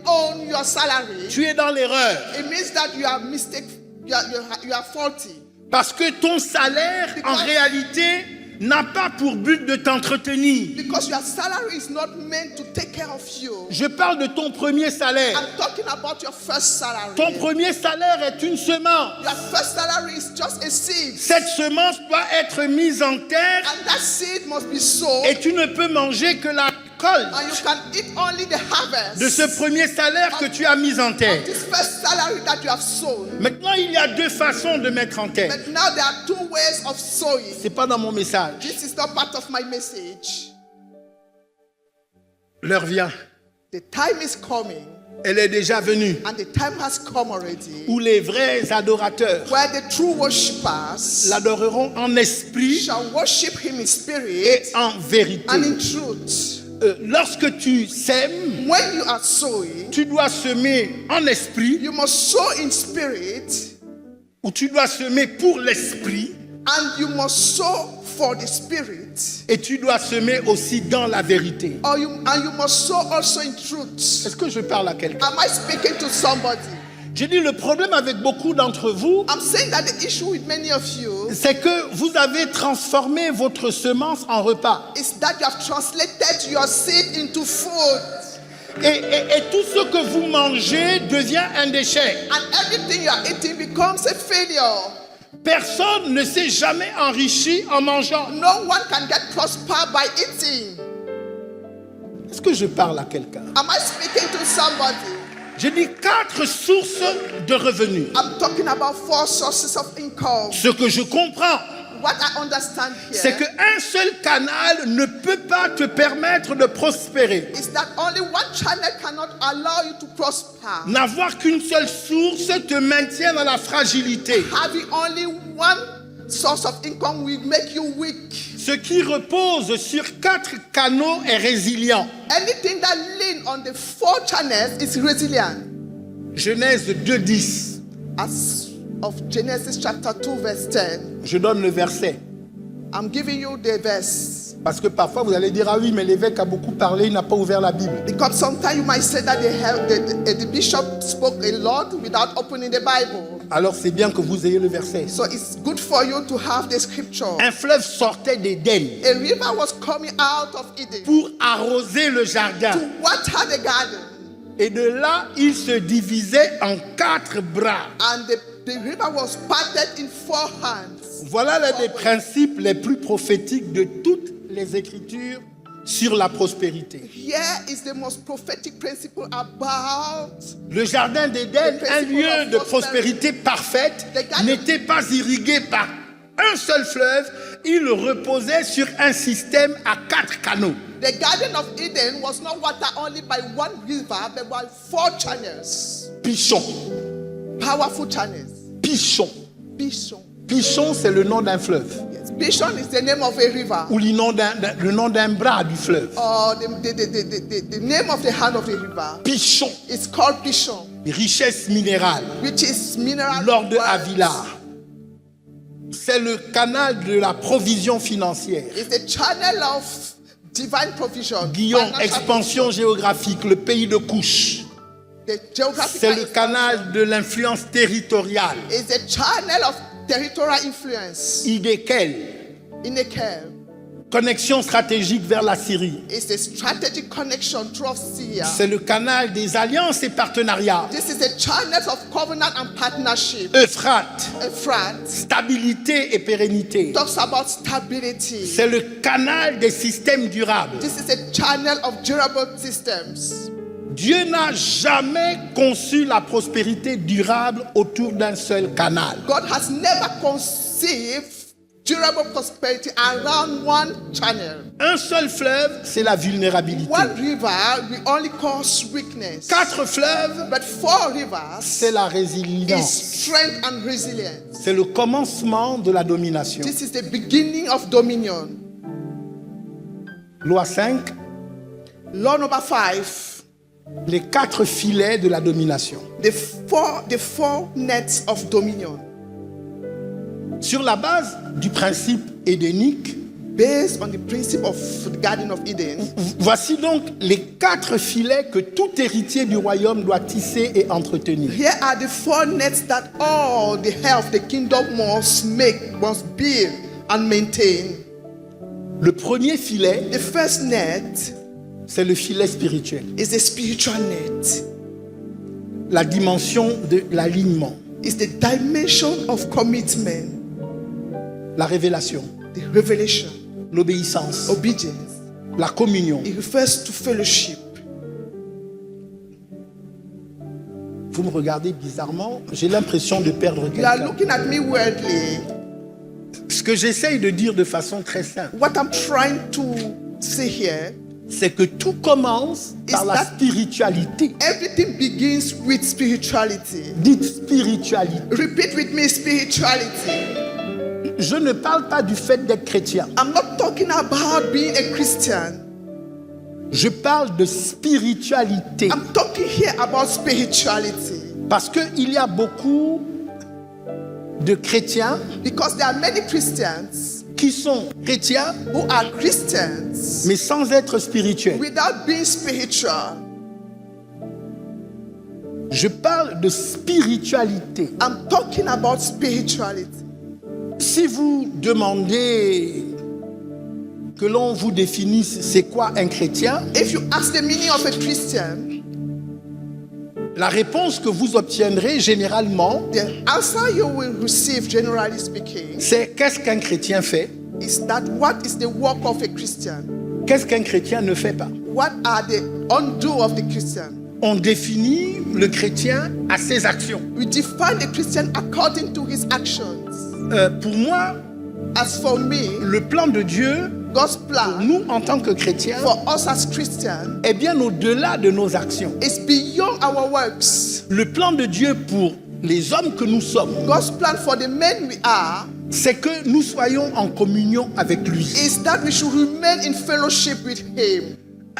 on your salary, tu es dans l'erreur. it means that you are you are faulty. Parce que ton salaire, en réalité, n'a pas pour but de t'entretenir. Because your salary is not meant to take care of you. Je parle de ton premier salaire. I'm talking about your first salary. Ton premier salaire est une semence. Your first salary is just a seed. Cette semence doit être mise en terre And that seed must be sown. et tu ne peux manger que la And colle you can eat only the harvest de ce premier salaire que tu as mis en terre. of this first salary that you have sown. Maintenant, il y a 2 façons de mettre en terre. But now there are 2 ways of sowing. C'est pas dans mon message. This is not part of my message. L'heure vient, The time is coming, elle est déjà venue, and the time has come already, où les vrais adorateurs where the true worshippers l'adoreront en esprit shall worship him in et spirit en vérité. and in truth. Lorsque tu sèmes, When you are sowing, tu dois semer en esprit, you must sow in spirit, ou tu dois semer pour l'esprit, and you must sow for the spirit, et tu dois semer aussi dans la vérité. and you must sow also in truth. Est-ce que je parle à quelqu'un? Am I speaking to somebody? J'ai dit, le problème avec beaucoup d'entre vous, I'm saying that the issue with many of you c'est que vous avez transformé votre semence en repas. is that you have translated your seed into food, Et tout ce que vous mangez devient un déchet. and everything you are eating becomes a failure. Personne ne s'est jamais enrichi en mangeant. No one can get prosper by eating. Est-ce que je parle à quelqu'un? Am I speaking to somebody? J'ai dit 4 sources de revenus. I'm talking about 4 sources of income. Ce que je comprends, What I understand c'est here qu'un seul canal ne peut pas te permettre de prospérer. is that only one channel cannot allow you to prosper. N'avoir qu'une seule source te maintient dans la fragilité. Having only one source of income will make you weak. Ce qui repose sur 4 canaux est résilient. Anything that leans on the 4 channels is resilient. Genèse 2:10. As of Genesis chapter 2 verse 10. Je donne le verset. I'm giving you the verse. Parce que parfois vous allez dire, ah oui, mais l'évêque a beaucoup parlé, il n'a pas ouvert la Bible. Because sometimes you might say that the bishop spoke a lot without opening the Bible. Alors c'est bien que vous ayez le verset. So it's good for you to have the scripture. Un fleuve sortait d'Éden A river was coming out of Eden pour arroser le jardin. to water the garden. Et de là, il se divisait en 4 bras. And the river was parted in 4 hands. Voilà l'un des principes les plus prophétiques de toutes les Écritures sur la prospérité. Here is the most prophetic principle about Le jardin d'Éden, un lieu de prospérité parfaite, n'était pas irrigué par un seul fleuve, il reposait sur un système à 4 canaux. the Garden of Eden was not watered only by one river, but by 4 channels. Pichon. Powerful channels. Pichon. Bishon. Pichon, c'est le nom d'un fleuve. Yes. Bishon is the name of a river. Ou le nom d'un bras du fleuve. Or the name of the hand of the river. Pichon. It's called Bishon, Richesse minérale. which is mineral. Lors de wealth. Avila. C'est le canal de la provision financière. It's the channel of divine provision. Guillaume, Financial expansion géographique, le pays de Couche. provision. The geographical C'est le expansion canal de l'influence territoriale. is the channel of territorial influence. Idékel, In a care, connexion stratégique vers la Syrie. it's a strategic connection through Syria. C'est le canal des alliances et partenariats. This is a channel of covenant and partnership. Euphrate, Euphrates stabilité et pérennité. talks about stability. C'est le canal des systèmes durables. This is a channel of durable systems. Dieu n'a jamais conçu la prospérité durable autour d'un seul canal. God has never conceived durable prosperity around one channel. Un seul fleuve, c'est la vulnérabilité. One river will only cause weakness. 4 fleuves, But 4 rivers c'est la is résilience. strength and resilience. C'est le commencement de la domination. This is the beginning of dominion. Loi 5, Law number 5. les 4 filets de la domination. The four nets of dominion. Sur la base du principe édénique, Based on the principle of the Garden of Eden. voici donc les 4 filets que tout héritier du royaume doit tisser et entretenir. Here are the 4 nets that all the heir of the kingdom must build and maintain. Le premier filet, The first net c'est le filet spirituel. is the spiritual net. La dimension de l'alignement, It's the dimension of commitment, la révélation, the revelation, l'obéissance, obedience. la communion. It refers to fellowship. Vous me regardez bizarrement, j'ai l'impression de perdre You are quelqu'un. looking at me weirdly. Ce que j'essaye de dire de façon très simple, What I'm trying to say here c'est que tout commence par la spiritualité. Everything begins with spirituality. Dites spiritualité. Repeat with me, spirituality. Je ne parle pas du fait d'être chrétien. I'm not talking about being a Christian. Je parle de spiritualité. I'm talking here about spirituality. Parce qu'il y a beaucoup de chrétiens Because there are many Christians qui sont chrétiens, who are Christians mais sans être spirituels. without being spiritual. Je parle de spiritualité. I'm talking about spirituality. Si vous demandez que l'on vous définisse c'est quoi un chrétien, If you ask the meaning of a Christian, la réponse que vous obtiendrez généralement, the answer you will receive, generally speaking, c'est qu'est-ce qu'un chrétien fait, is that what is the work of a Christian? qu'est-ce qu'un chrétien ne fait pas. What are the undo of the Christian? On définit le chrétien à ses actions. We define the Christian according to his actions. Pour moi, As for me, le plan de Dieu, God's plan nous en tant que chrétiens, for us as Christians est bien au-delà de nos actions. is beyond our works. Le plan de Dieu pour les hommes que nous sommes, God's plan for the men we are c'est que nous soyons en communion avec lui. is that we should remain in fellowship with him.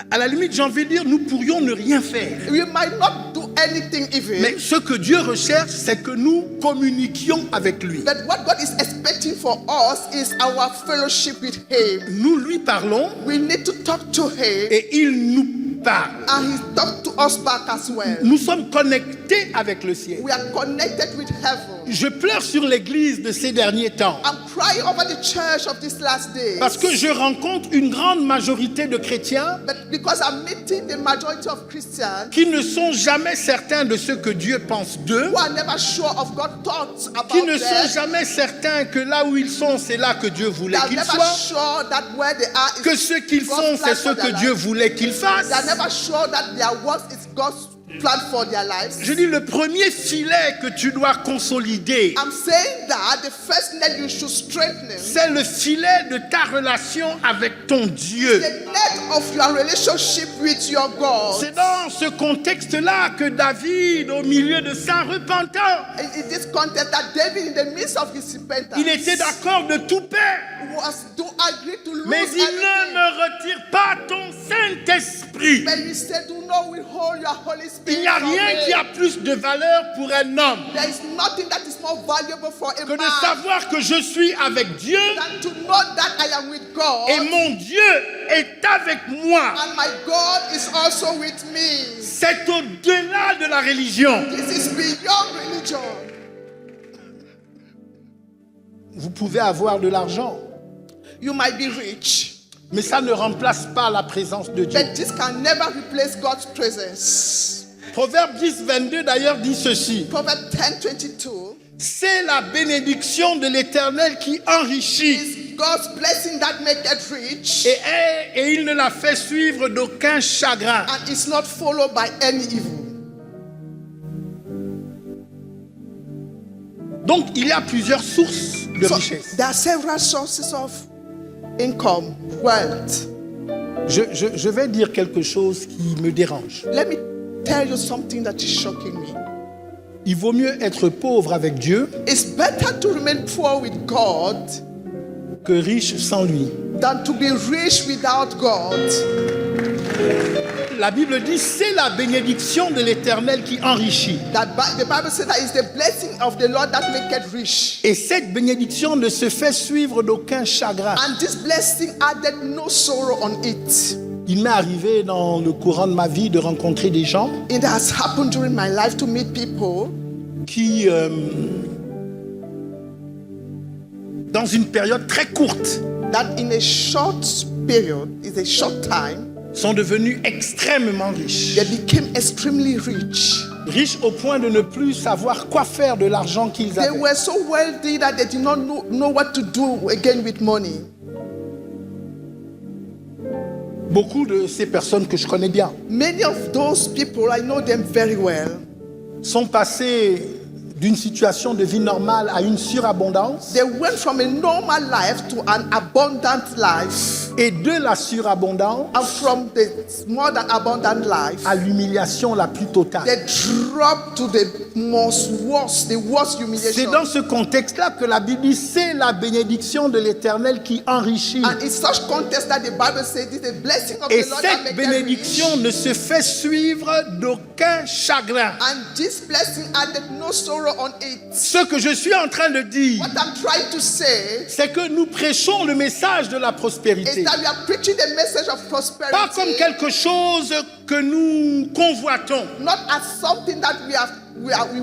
À la limite, j'ai envie de dire, nous pourrions ne rien faire. We might not do anything even, Mais ce que Dieu recherche, c'est que nous communiquions avec lui. but what God is expecting for us is our fellowship with him. Nous lui parlons We need to talk to him et il nous parle. and he talk to us back as well. Nous sommes connectés avec le ciel. We are connected with heaven. Je pleure sur l'église de ces derniers temps I'm crying over the church of these last days. parce que je rencontre une grande majorité de chrétiens But because I'm meeting the majority of Christians qui ne sont jamais certains de ce que Dieu pense d'eux, who are never sure of God's thoughts about qui ne them, sont jamais certains que là où ils sont, c'est là que Dieu they voulait are qu'ils never soient, sure that where they are que is ce qu'ils God's font, plan c'est ce for their que Dieu life. voulait qu'ils fassent. They are never sure that their works is God's plan for their lives. Je dis, le premier filet que tu dois consolider, I'm saying that the first net you should strengthen c'est le filet de ta relation avec ton Dieu. the net of your relationship with your God. C'est dans ce contexte-là que David, au milieu de sa repentance, In this context, that David, in the midst of his repentance, il était d'accord de tout perdre, was to agree to lose mais il ne everything. me retire pas ton Saint-Esprit. But he said, do not withhold your Holy Spirit. Il n'y a from rien me. qui a plus de valeur pour un homme There is nothing that is more valuable for a que de man savoir que je suis avec Dieu than to know that I am with God et mon Dieu est avec moi. and my God is also with me. C'est au-delà de la religion. This is beyond religion. Vous pouvez avoir de l'argent, You might be rich, mais ça ne remplace pas la présence de Dieu. but this can never replace God's presence. Proverbe 10, 22 d'ailleurs dit ceci. Proverbs 10:22 C'est la bénédiction de l'Éternel qui enrichit is God's blessing that maketh rich et il ne la fait suivre d'aucun chagrin. and is not followed by any evil. Donc il y a plusieurs sources de So, richesse. there are several sources of income, wealth. Je vais dire quelque chose qui me dérange. Let me tell you something that is shocking me. Il vaut mieux être pauvre avec Dieu It's better to remain poor with God que riche sans lui. than to be rich without God. La Bible dit c'est la bénédiction de l'Éternel qui enrichit. The Bible says that it's the blessing of the Lord that maketh rich. Et cette bénédiction ne se fait suivre d'aucun chagrin. And this blessing added no sorrow on it. Il m'est arrivé dans le courant de ma vie de rencontrer des gens It has happened during my life to meet people qui, dans une période très courte, that in a short period, is a short time, sont devenus extrêmement riches. they became extremely rich. Riches au point de ne plus savoir quoi faire de l'argent qu'ils They avaient. were so wealthy that they did not know what to do again with money. Beaucoup de ces personnes que je connais bien Many of those people, I know them very well, sont passés d'une situation de vie normale à une surabondance they went from a normal life to an abundant life et de la surabondance and from the more than abundant life, à l'humiliation la plus totale. they drop to the worst C'est humiliation. dans ce contexte-là que la Bible dit c'est la bénédiction de l'Éternel qui enrichit. And in such context that the Bible says this is the blessing of Et the Lord that cette makes bénédiction ne se fait suivre d'aucun chagrin. and this blessing added no sorrow on it. Ce que je suis en train de dire, What I'm trying to say c'est que nous prêchons le message de la is prospérité. that we are preaching the message of Pas prosperity, comme quelque chose que nous convoitons. not as something that we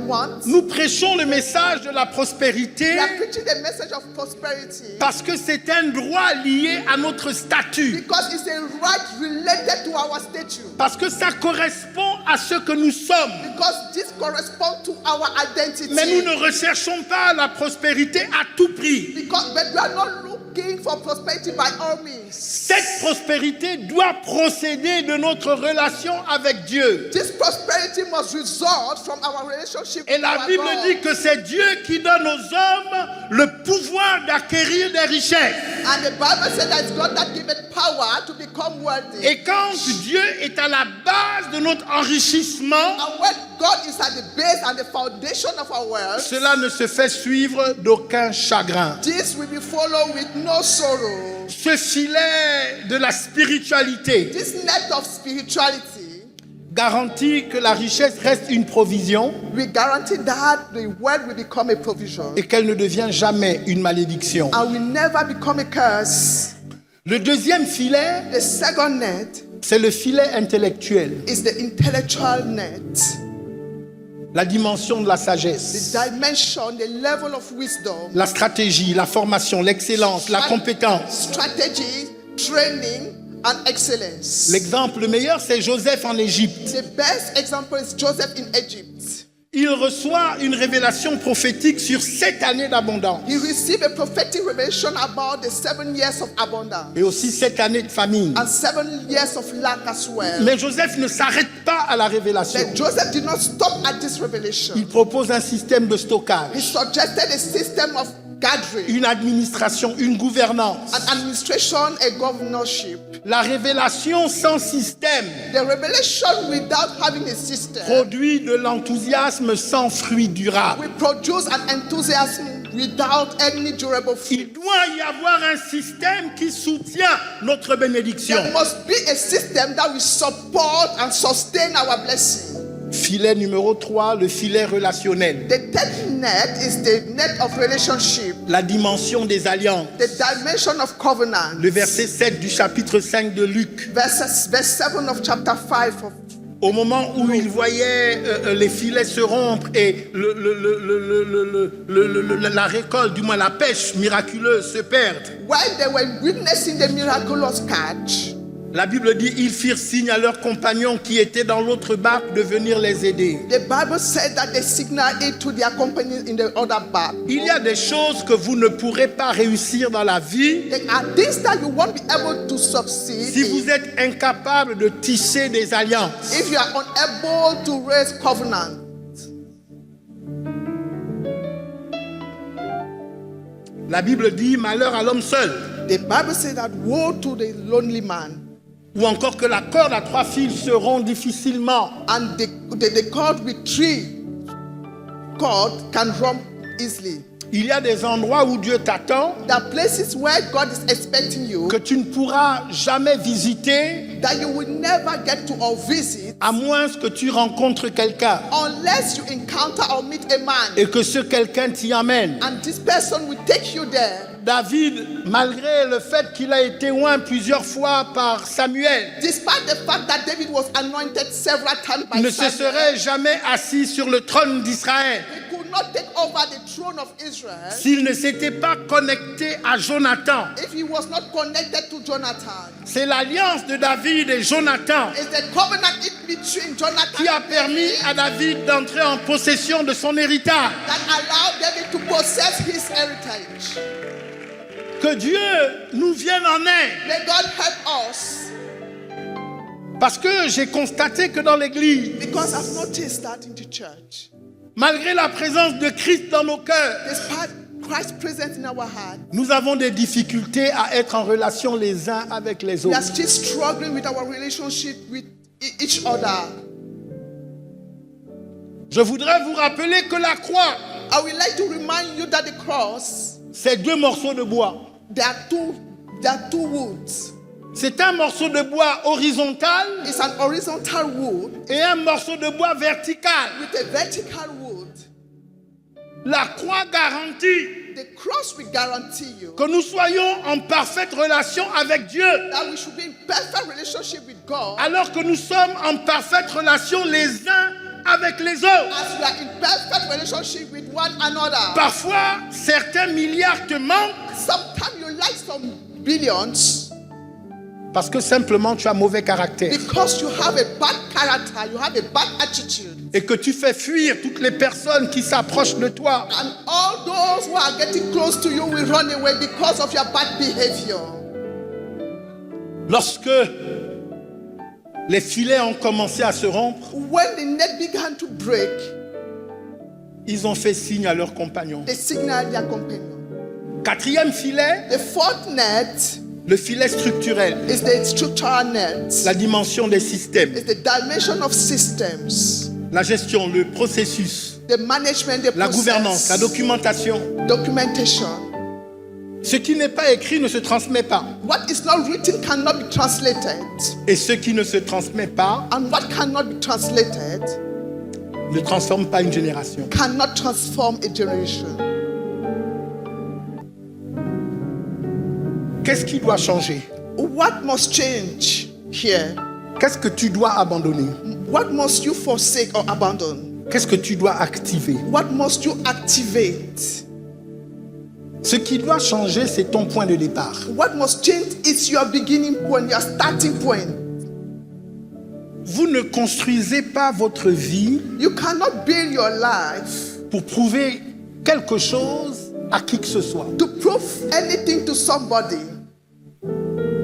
want. Nous prêchons le message de la We prospérité are preaching the message of prosperity parce que c'est un droit lié à notre statut. because it's a right related to our statue. Parce que ça correspond à ce que nous sommes. Because this corresponds to our identity. Mais nous ne recherchons pas la prospérité à tout prix. But we are not looking for prosperity by all means. Cette prospérité doit procéder de notre relation avec Dieu. This prosperity must result from our relationship Et with la our Bible God. dit que c'est Dieu qui donne aux hommes le pouvoir d'acquérir des richesses. And the Bible said that it's God that giveth power to become wealthy. Et quand Dieu est à la base de notre enrichissement, And when God is at the base and the foundation of our wealth, cela ne se fait suivre d'aucun chagrin. this will be followed with no sorrow. Ce filet de la spiritualité This net of spirituality, garantit que la richesse reste une provision we guarantee that the wealth will become a provision et qu'elle ne devient jamais une malédiction. and will never become a curse. Le deuxième filet, The second net c'est le filet intellectuel, is the intellectual net, la dimension de la the sagesse, dimension, the level of wisdom, la stratégie, la formation, l'excellence, la compétence. strategy, training, and excellence. L'exemple le meilleur, c'est Joseph en Égypte. The best example is Joseph in Egypt. Il reçoit une révélation prophétique sur 7 années d'abondance He received a prophetic revelation about the 7 years of abundance et aussi 7 années de famine. and 7 years of lack as well. Mais Joseph ne s'arrête pas à la révélation. But Joseph did not stop at this revelation. Il propose un système de He stockage, suggested a system of gathering, une administration, une gouvernance. an administration, a governorship. La révélation sans système The revelation without having a system produit de l'enthousiasme sans fruit durable. will produce an enthusiasm without any durable fruit. Il doit y avoir un système qui soutient notre bénédiction. There must be a system that will support and sustain our blessing. Filet numéro 3, le filet relationnel. The third net is the net of relationship, La dimension des alliances. the dimension of covenant. Le verset 7 du chapitre 5 de Luc. Verse 7 of chapter 5 of Au moment où il voyait les filets se rompre et la récolte, du moins la pêche miraculeuse se perdre. when they were witnessing the miraculous catch, La Bible dit, ils firent signe à leurs compagnons qui étaient dans l'autre barque de venir les aider. the Bible said that they signaled it to their companions in the other bark. Il y a des choses que vous ne pourrez pas réussir dans la vie There are things that you won't be able to succeed si vous in êtes incapable de tisser des alliances. if you are unable to raise covenant. La Bible dit, malheur à l'homme seul. The Bible says that woe to the lonely man, Ou encore que la corde à 3 fils se rompt difficilement. and the cord with 3 cord can romp easily. Il y a des endroits où Dieu t'attend There are places where God is expecting you que tu ne pourras jamais visiter that you will never get to or visit à moins que tu rencontres quelqu'un unless you encounter or meet a man, et que ce quelqu'un t'y amène. and this person will take you there. David, malgré le fait qu'il a été oint plusieurs fois par Samuel, Despite the fact that David was anointed several times by ne se Samuel, serait jamais assis sur le trône d'Israël he could not take over the throne of Israel s'il ne s'était pas connecté à Jonathan. if he was not connected to Jonathan. C'est l'alliance de David et Jonathan It's the covenant in between Jonathan qui a and permis David à David d'entrer en possession de son héritage. that allowed David to possess his heritage. Que Dieu nous vienne en aide. May God help us, Parce que j'ai constaté que dans l'église, because I've noticed that in the church, malgré la présence de Christ dans nos cœurs, despite Christ present in our heart, nous avons des difficultés à être en relation les uns avec les we are autres. still struggling with our relationship with each other. Je voudrais vous rappeler que la croix, I would like to remind you that the cross, c'est 2 morceaux de bois. there are two woods. C'est un morceau de bois horizontal It's an horizontal wood et un morceau de bois vertical. with a vertical wood. La croix garantit The cross will guarantee you que nous soyons en parfaite relation avec Dieu, that we should be in perfect relationship with God alors que nous sommes en parfaite relation les uns avec les autres. as we are in perfect relationship with one another. Parfois, certains milliards te manquent Sometimes you like some billions parce que simplement tu as mauvais caractère because you have a bad character, you have a bad attitude. et que tu fais fuir toutes les personnes qui s'approchent de toi. And all those who are getting close to you will run away because of your bad behavior. Lorsque les filets ont commencé à se rompre, When the net began to break, ils ont fait signe à leurs compagnons. they signaled their companion. 4e filet, The fourth net le filet structurel, is the structural net. la dimension des systèmes, It's the dimension of systems, la gestion, le processus, the management, the la process, gouvernance, la documentation. documentation. Ce qui n'est pas écrit ne se transmet pas. What is not written cannot be translated, Et ce qui ne se transmet pas and what cannot be translated ne transforme pas une génération. cannot transform a generation. Qu'est-ce qui doit changer? What must change here? Qu'est-ce que tu dois abandonner? What must you forsake or abandon? Qu'est-ce que tu dois activer? What must you activate? Ce qui doit changer, c'est ton point de départ. What must change is your beginning point, your starting point. Vous ne construisez pas votre vie You cannot build your life pour prouver quelque chose à qui que ce soit. to prove anything to somebody.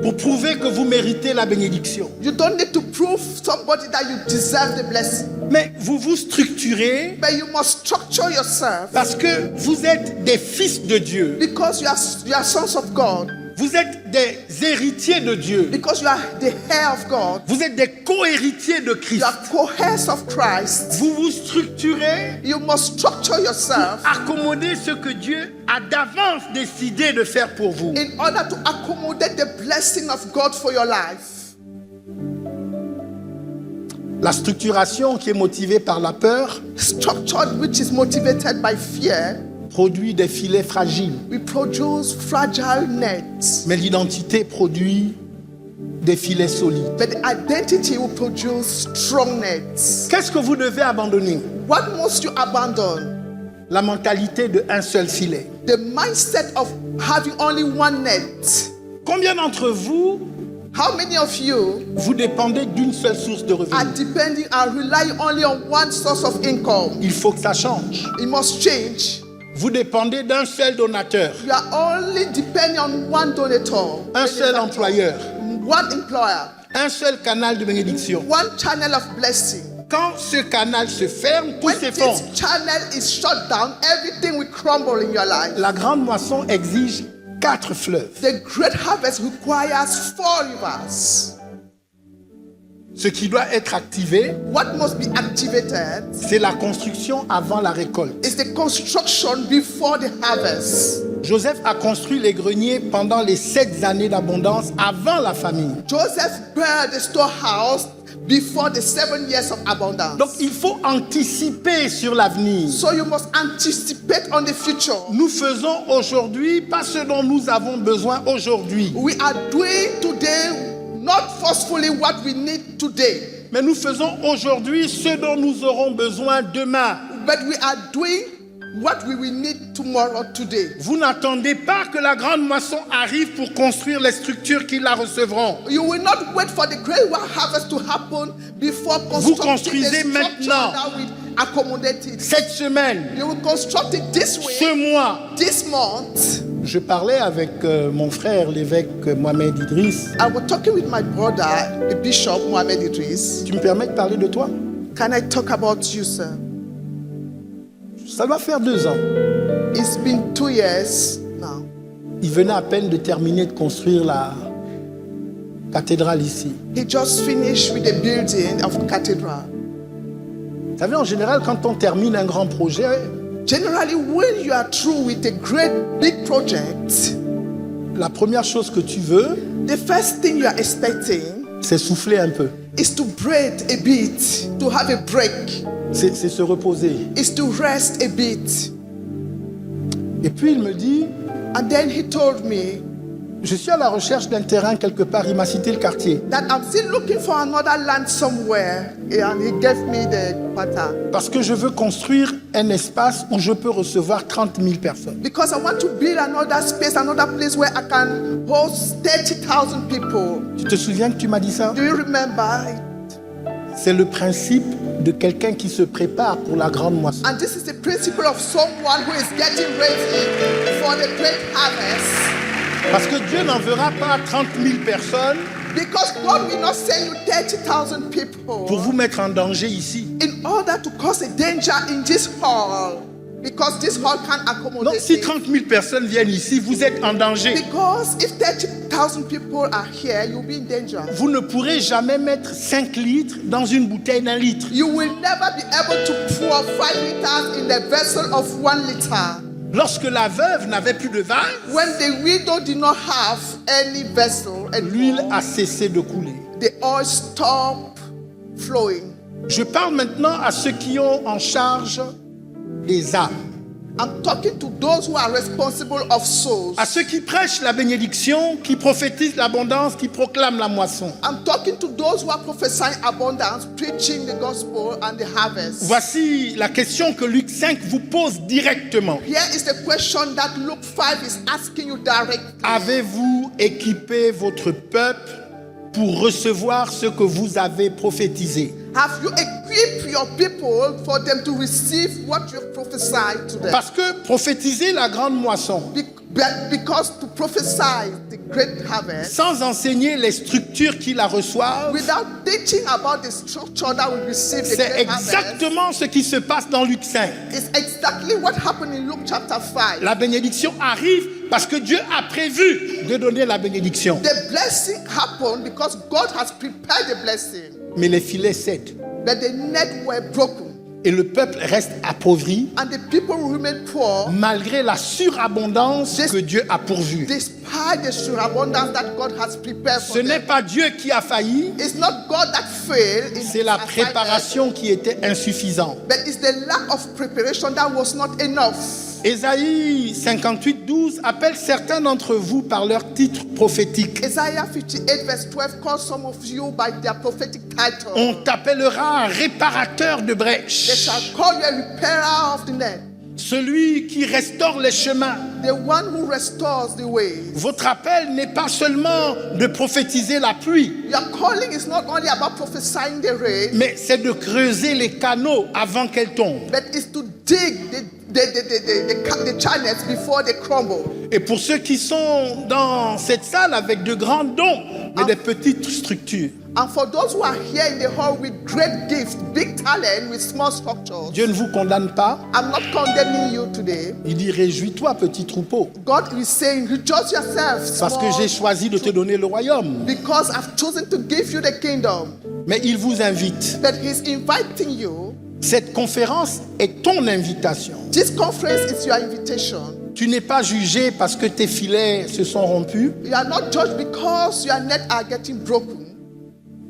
Pour prouver que vous méritez la bénédiction. You don't need to prove somebody that you deserve the blessing. Mais vous vous structurez But you must structure yourself parce que vous êtes des fils de Dieu. because you are sons of God, Vous êtes des héritiers de Dieu. because you are the heir of God. Vous êtes des co-héritiers de You Christ. are co-heirs of Christ. Vous vous structurez, You must structure yourself accommoder ce que Dieu a d'avance décidé de faire pour vous. in order to accommodate the blessing of God for your life. La structuration qui est motivée par la peur Structured, which is motivated by fear, produit des filets fragiles. we produce fragile nets. Mais l'identité produit des filets solides. But the identity will produce strong nets. Qu'est-ce que vous devez abandonner? What must you abandon? La mentalité de un seul filet. The mindset of having only one net. Combien d'entre vous, How many of you vous dépendez d'une seule source de are revenus? depending and relying only on one source of income? Il faut que ça change. It must change. Vous dépendez d'un seul donateur, You are only depending on one donator, un seul employeur, one employer, un seul canal de bénédiction. one channel of blessing. Quand ce canal se ferme, tout When s'effondre. this channel is shut down, everything will crumble in your life. La grande moisson exige 4 fleuves. The great harvest requires 4 rivers. Ce qui doit être activé, What must be activated c'est la construction avant la récolte. is the construction before the harvest. Joseph a construit les greniers pendant les 7 années d'abondance avant la famine. Joseph built the storehouse before the 7 years of abundance. Donc il faut anticiper sur l'avenir. So you must anticipate on the future. Nous faisons aujourd'hui pas ce dont nous avons besoin aujourd'hui, We are doing today not forcefully what we need today, mais nous faisons aujourd'hui ce dont nous aurons besoin demain. but we are doing what we will need tomorrow, today. Vous n'attendez pas que la grande moisson arrive pour construire les structures qui la recevront. You will not wait for the great harvest to happen before Vous constructing construisez the structure maintenant. that will accommodate it. Cette semaine, You will construct it this way, ce mois, this month. je parlais avec mon frère, l'évêque Mohamed Idriss. I was talking with my brother, the Bishop Mohamed Idris. Tu me permets de parler de toi? Can I talk about you, sir? Ça doit faire 2 ans. It's been 2 years now. Il venait à peine de terminer de construire la cathédrale ici. He just finished with the building of cathedral. Vous savez, en général, quand on termine un grand projet, Generally, when you are through with a great big project, la première chose que tu veux, the first thing you are expecting c'est souffler un peu. is to breathe a bit, to have a break, C'est se reposer. is to rest a bit. Et puis il me dit, And then he told me je suis à la recherche d'un terrain quelque part. Il m'a cité le quartier. that I'm still looking for another land somewhere. And he gave me the pattern. Parce que je veux construire un espace où je peux recevoir 30 000 personnes. Because I want to build another space, another place where I can host 30,000 people. Tu te souviens que tu m'as dit ça? Do you remember? C'est le principe de quelqu'un qui se prépare pour la grande moisson. And this is the principle of someone who is getting ready for the great harvest. Parce que Dieu n'enverra pas 30 000 personnes Because God will not send you 30,000 people pour vous mettre en danger ici. in order to cause a danger in this hall. Because this hall can't Non, accommodate si it. 30 000 personnes viennent ici, vous êtes en danger. Because if 30,000 people are here, you'll be in danger. Vous ne pourrez jamais mettre 5 litres dans une bouteille d'1 litre. You will never be able to pour 5 liters in a vessel of 1 liter. Lorsque la veuve n'avait plus de vin, When the widow did not have any vessel l'huile anymore, a cessé de couler. the oil stopped flowing. Je parle maintenant à ceux qui ont en charge les âmes, I'm talking to those who are responsible of souls. à ceux qui prêchent la bénédiction, qui prophétisent l'abondance, qui proclament la moisson. I'm talking to those who are prophesying abundance, preaching the gospel and the harvest. Voici la question que Luc 5 vous pose directement. Here is the question that Luke 5 is asking you directly. Avez-vous équipé votre peuple pour recevoir ce que vous avez prophétisé? Have you equipped your people for them to receive what you have prophesied to them? Parce que prophétiser la grande moisson, Because to prophesy the great harvest, sans enseigner les structures qui la reçoivent, without teaching about the structure that will receive the c'est great harvest, exactement ce qui se passe dans Luc 5. is exactly what happened in Luke chapter 5. La bénédiction arrive parce que Dieu a prévu de donner la bénédiction. The blessing happened because God has prepared the blessing. Mais les filets cèdent But the net were broken. et le peuple reste appauvri And the people remain poor malgré la surabondance que Dieu a pourvue. despite the surabundance that God has prepared Ce for n'est them. pas Dieu qui a failli, It's not God that failed in c'est la his assignment, préparation qui était insuffisante. but it's the lack of preparation that was not enough. Ésaïe 58, 12 appelle certains d'entre vous par leur titre prophétique. Isaiah 58 verse 12 calls some of you by their prophetic title. On t'appellera un réparateur de They brèches, shall call you a repairer of the net, celui qui restaure les chemins. the one who restores the way. Votre appel n'est pas seulement de prophétiser la pluie, Your calling is not only about prophesying the rain, mais c'est de creuser les canaux avant qu'elles tombent. but it's to dig the channels before they crumble. Et pour ceux qui sont dans cette salle avec de grands dons, mais des petites structures, And for those who are here in the hall with great gifts, big talent, with small structures, Dieu ne vous condamne pas. I'm not condemning you today. Il dit réjouis-toi, petit troupeau, God is saying, rejoice yourself, parce que small, j'ai choisi de te donner le royaume. because I've chosen to give you the kingdom. Mais il vous invite. But He's inviting you. Cette conférence est ton invitation. This conference is your invitation. Tu n'es pas jugé parce que tes filets se sont rompus, You are not judged because your net are getting broken.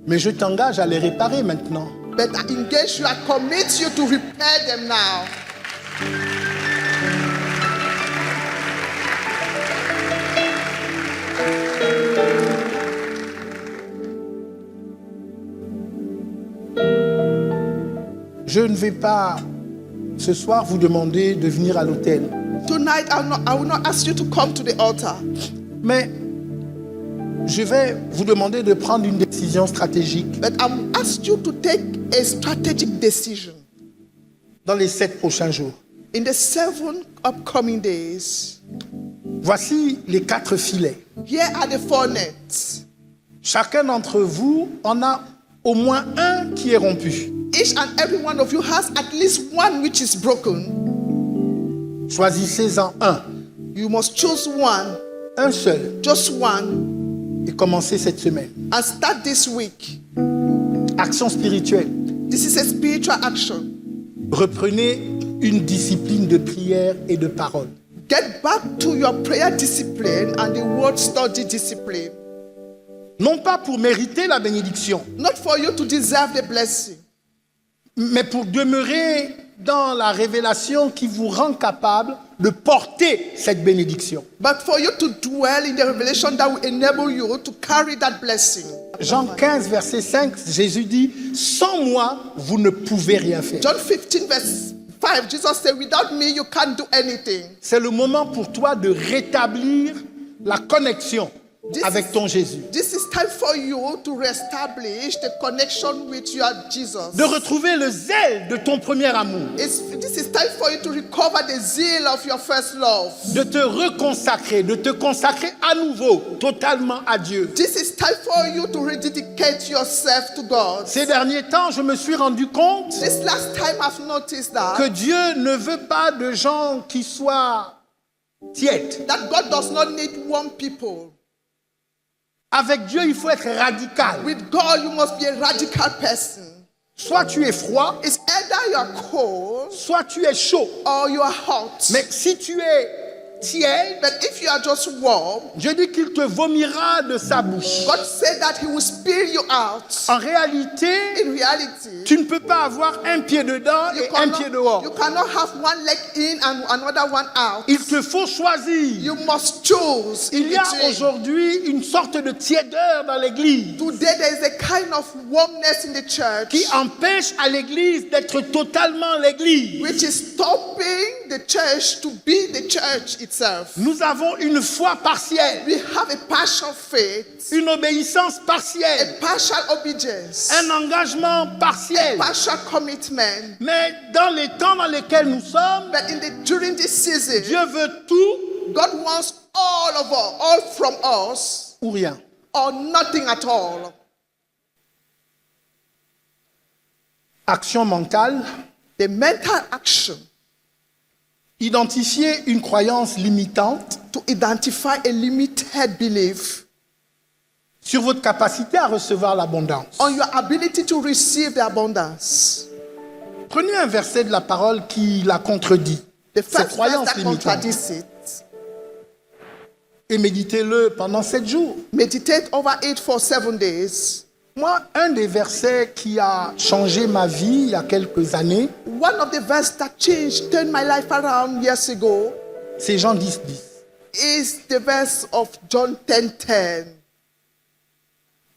mais je t'engage à les réparer maintenant. But I engage you, I commit you to repair them now. Je ne vais pas ce soir vous demander de venir à l'autel, Tonight, I will not ask you to come to the altar. mais je vais vous demander de prendre une décision stratégique But I will ask you to take a strategic decision. dans les 7 prochains jours. In the 7 upcoming days, Voici les 4 filets. here are the 4 nets. Chacun d'entre vous en a au moins un qui est rompu. Each and every one of you has at least one which is broken. Choisissez-en un, You must choose one, un seul, just one, et commencez cette semaine. and start this week. Action spirituelle. This is a spiritual action. Reprenez une discipline de prière et de parole. Get back to your prayer discipline and the word study discipline. Non pas pour mériter la bénédiction, Not for you to deserve the blessing, mais pour demeurer dans la révélation qui vous rend capable de porter cette bénédiction. but for you to dwell in the revelation that will enable you to carry that blessing. Jean 15, verset 5, Jésus dit, sans moi, vous ne pouvez rien faire. John 15, verse 5, Jesus said, without me, you can't do anything. C'est le moment pour toi de rétablir la connexion avec ton Jésus. This is time for you to reestablish the connection with your Jesus. De retrouver le zèle de ton premier amour. This is time for you to recover the zeal of your first love. De te reconsacrer, de te consacrer à nouveau, totalement à Dieu. This is time for you to rededicate yourself to God. Ces derniers temps, je me suis rendu compte This last time I've noticed que that Dieu ne veut pas de gens qui soient tièdes. God does not need warm people. Avec Dieu, il faut être radical. With God, you must be a radical person. Soit tu es froid, It's either you are cold soit tu es chaud. or you are hot. Mais si tu es tiède, But if you are just warm, Dieu dit qu'il te vomira de sa bouche. God said that He will spill you out. En réalité, In reality, tu ne peux pas avoir un pied dedans et un pied dehors. you cannot have one leg in and another one out. Il te faut choisir. You must choose. Il y a between. aujourd'hui une sorte de tiédeur dans l'église Today there is a kind of warmness in the church qui empêche à l'église d'être totalement l'église. which is stopping the church to be the church itself. Nous avons une foi partielle, We have a partial faith, une obéissance a partielle, partial obedience, un engagement partiel. partial commitment. Mais dans les temps dans lesquels nous sommes, But during this season, Dieu veut tout God wants all of us, all from us, ou rien. or nothing at all. Action mentale, The mental action identifier une croyance limitante to identify a limited belief sur votre capacité à recevoir l'abondance. on your ability to receive the abundance. Prenez un verset de la parole qui la contredit, The cette first verse croyance that limitante, contradicts it. et méditez-le pendant 7 jours. Meditate over it for 7 days. Moi, un des versets qui a changé ma vie il y a quelques années, One of the verses that turned my life around years ago, c'est Jean 10, 10. is the verse of John 10:10.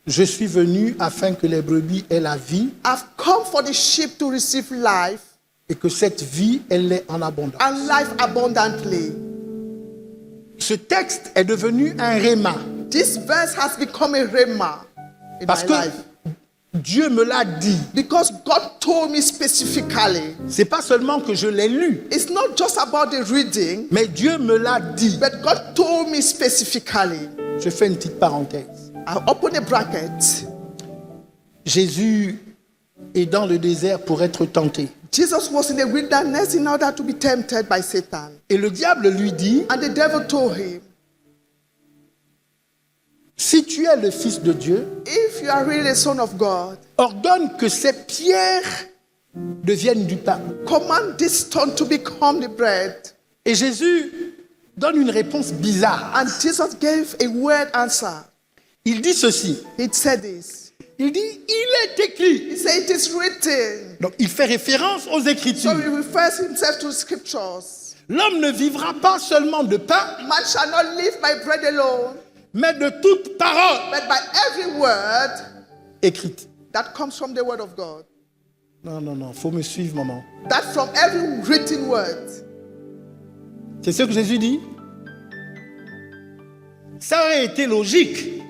Je suis venu afin que les brebis aient la vie I've come for the sheep to receive life et que cette vie, elle l'ait en abondance. and life abundantly. Ce texte est devenu un réma This verse has become a rhema in parce my que life Dieu me l'a dit. because God told me specifically. C'est pas seulement que je l'ai lu, It's not just about the reading, mais Dieu me l'a dit. but God told me specifically. Je fais une petite parenthèse. I'll open a bracket. Jésus est dans le désert pour être tenté. Jesus was in the wilderness in order to be tempted by Satan. Et le diable lui dit, And the devil told him, si tu es le Fils de Dieu, if you are really a son of God, ordonne que ces pierres deviennent du pain. command this stone to become the bread. Et Jésus donne une réponse bizarre. And Jesus gave a weird answer. Il dit ceci. He said this. Il dit, il est écrit. He said, it is written. Donc il fait référence aux So Écritures. he refers himself to scriptures. L'homme ne vivra pas seulement de pain, Man shall not live by bread alone, mais de toute parole but by every word écrite. that comes from the word of God. Non, non, non, faut me suivre, maman. That from every written word. C'est ce que Jésus dit. Ça aurait été logique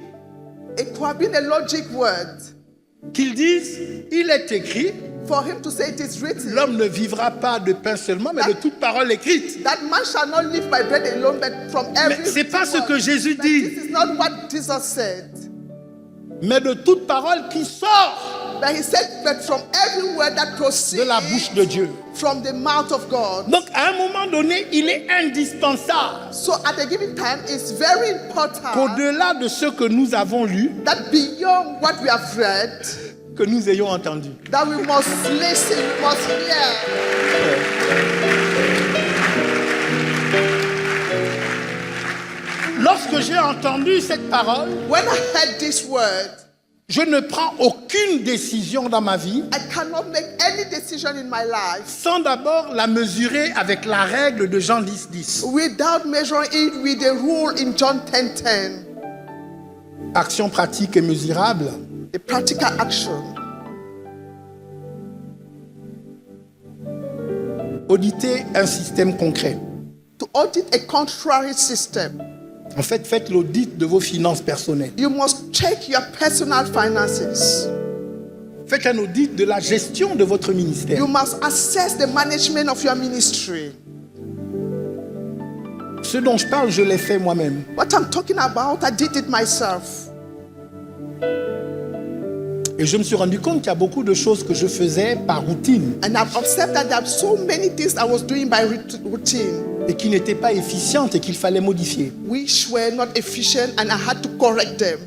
It could have been a logic word qu'il dise, il est écrit, for him to say it is written. l'homme ne vivra pas de pain seulement, mais de toute parole écrite. That man shall not live by bread alone, but from every Mais c'est pas ce word. que Jésus But dit, this is not what Jesus said. mais de toute parole qui sort But he said that from every word that de la bouche proceeds de Dieu. from the mouth of God. Donc, à un moment donné, il est indispensable So at a given time, it's very important qu'au-delà de ce que nous avons lu, that beyond what we have read, que nous ayons entendu. that we must listen, we must hear. Lorsque j'ai entendu cette parole, When I heard this word, je ne prends aucune décision dans ma vie I cannot make any decision in my life sans d'abord la mesurer avec la règle de Jean 10:10. without measuring it with the rule in John 10:10. Action pratique et mesurable. The practical action. Auditez un système concret. To audit a contrary system, En fait, faites l'audit de vos finances personnelles. you must check your personal finances. Faites un audit de la gestion de votre ministère. You must assess the management of your ministry. Ce dont je parle, je l'ai fait moi-même. What I'm talking about, I did it myself. Et je me suis rendu compte qu'il y a beaucoup de choses que je faisais par routine And I've observed that there are so many things I was doing by routine, et qui n'étaient pas efficientes et qu'il fallait modifier. which were not efficient, and I had to correct them.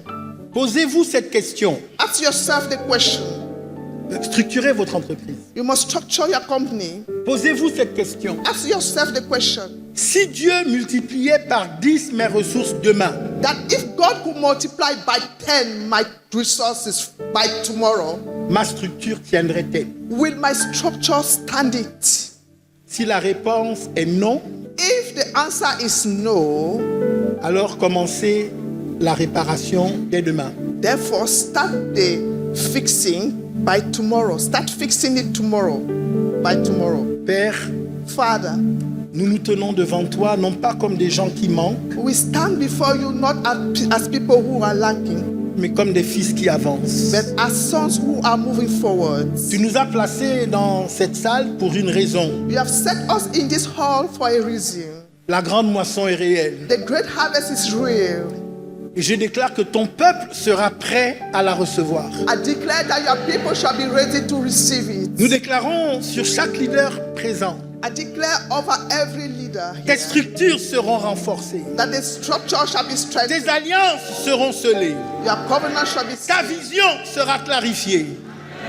Posez-vous cette question. Ask yourself the question. Structurez votre entreprise. You must structure your company. Posez-vous cette question. Ask yourself the question Si Dieu multipliait par 10 mes ressources demain, that if God could multiply by 10 my resources by tomorrow, ma structure tiendrait-elle? will my structure stand it? Si la réponse est non, If the answer is no, alors commencez la réparation dès demain. therefore start the fixing by tomorrow. Start fixing it tomorrow. By tomorrow. Père, Father, nous nous tenons devant toi non pas comme des gens qui manquent, we stand before you not as people who are lacking, mais comme des fils qui avancent. but as sons who are moving forward. Tu nous as placés dans cette salle pour une raison. You have set us in this hall for a reason. La grande moisson est réelle. The great harvest is real. Et je déclare que ton peuple sera prêt à la recevoir. I declare that your people shall be ready to receive it. Nous déclarons sur chaque leader présent, I declare over every leader tes here structures seront renforcées, that the structure shall be strengthened. tes alliances seront scellées, Your covenant shall be ta sealed. vision sera clarifiée.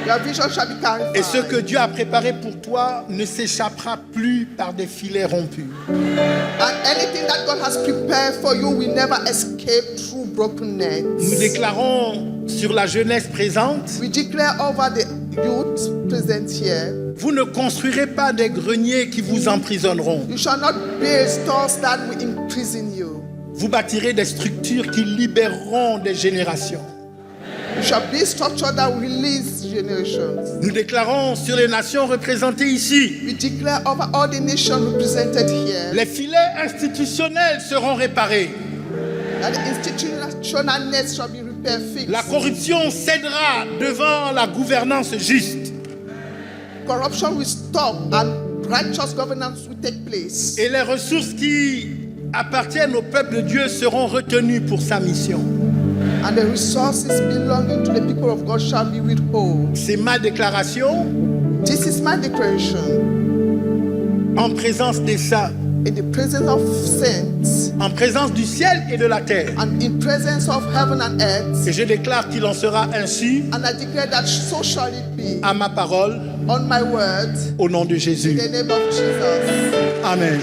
Your vision shall be clarified. Et ce que Dieu a préparé pour toi ne s'échappera plus par des filets rompus. And anything that God has prepared for you will never escape through broken nets. Nous déclarons sur la jeunesse présente, We declare over the youth present here, vous ne construirez pas des greniers qui vous emprisonneront. you shall not build stores that will imprison you. Vous bâtirez des structures qui libéreront des générations. You shall build structure that will release generations. Nous déclarons sur les nations représentées ici, We declare over all the nations represented here les filets institutionnels seront réparés. that the institutional nets shall be repaired, fixed. La corruption cédera devant la gouvernance juste. Corruption will stop and righteous governance will take place. Et les ressources qui appartiennent au peuple de Dieu seront retenues pour sa mission. And the resources belonging to the people of God shall be withheld. C'est ma déclaration This is my declaration en présence des saints, in the presence of saints en présence du ciel et de la terre. and in presence of heaven and earth. Et je déclare qu'il en sera ainsi And I declare that so shall it be. à ma parole On my word, au nom de in Jésus. the name of Jesus. Amen.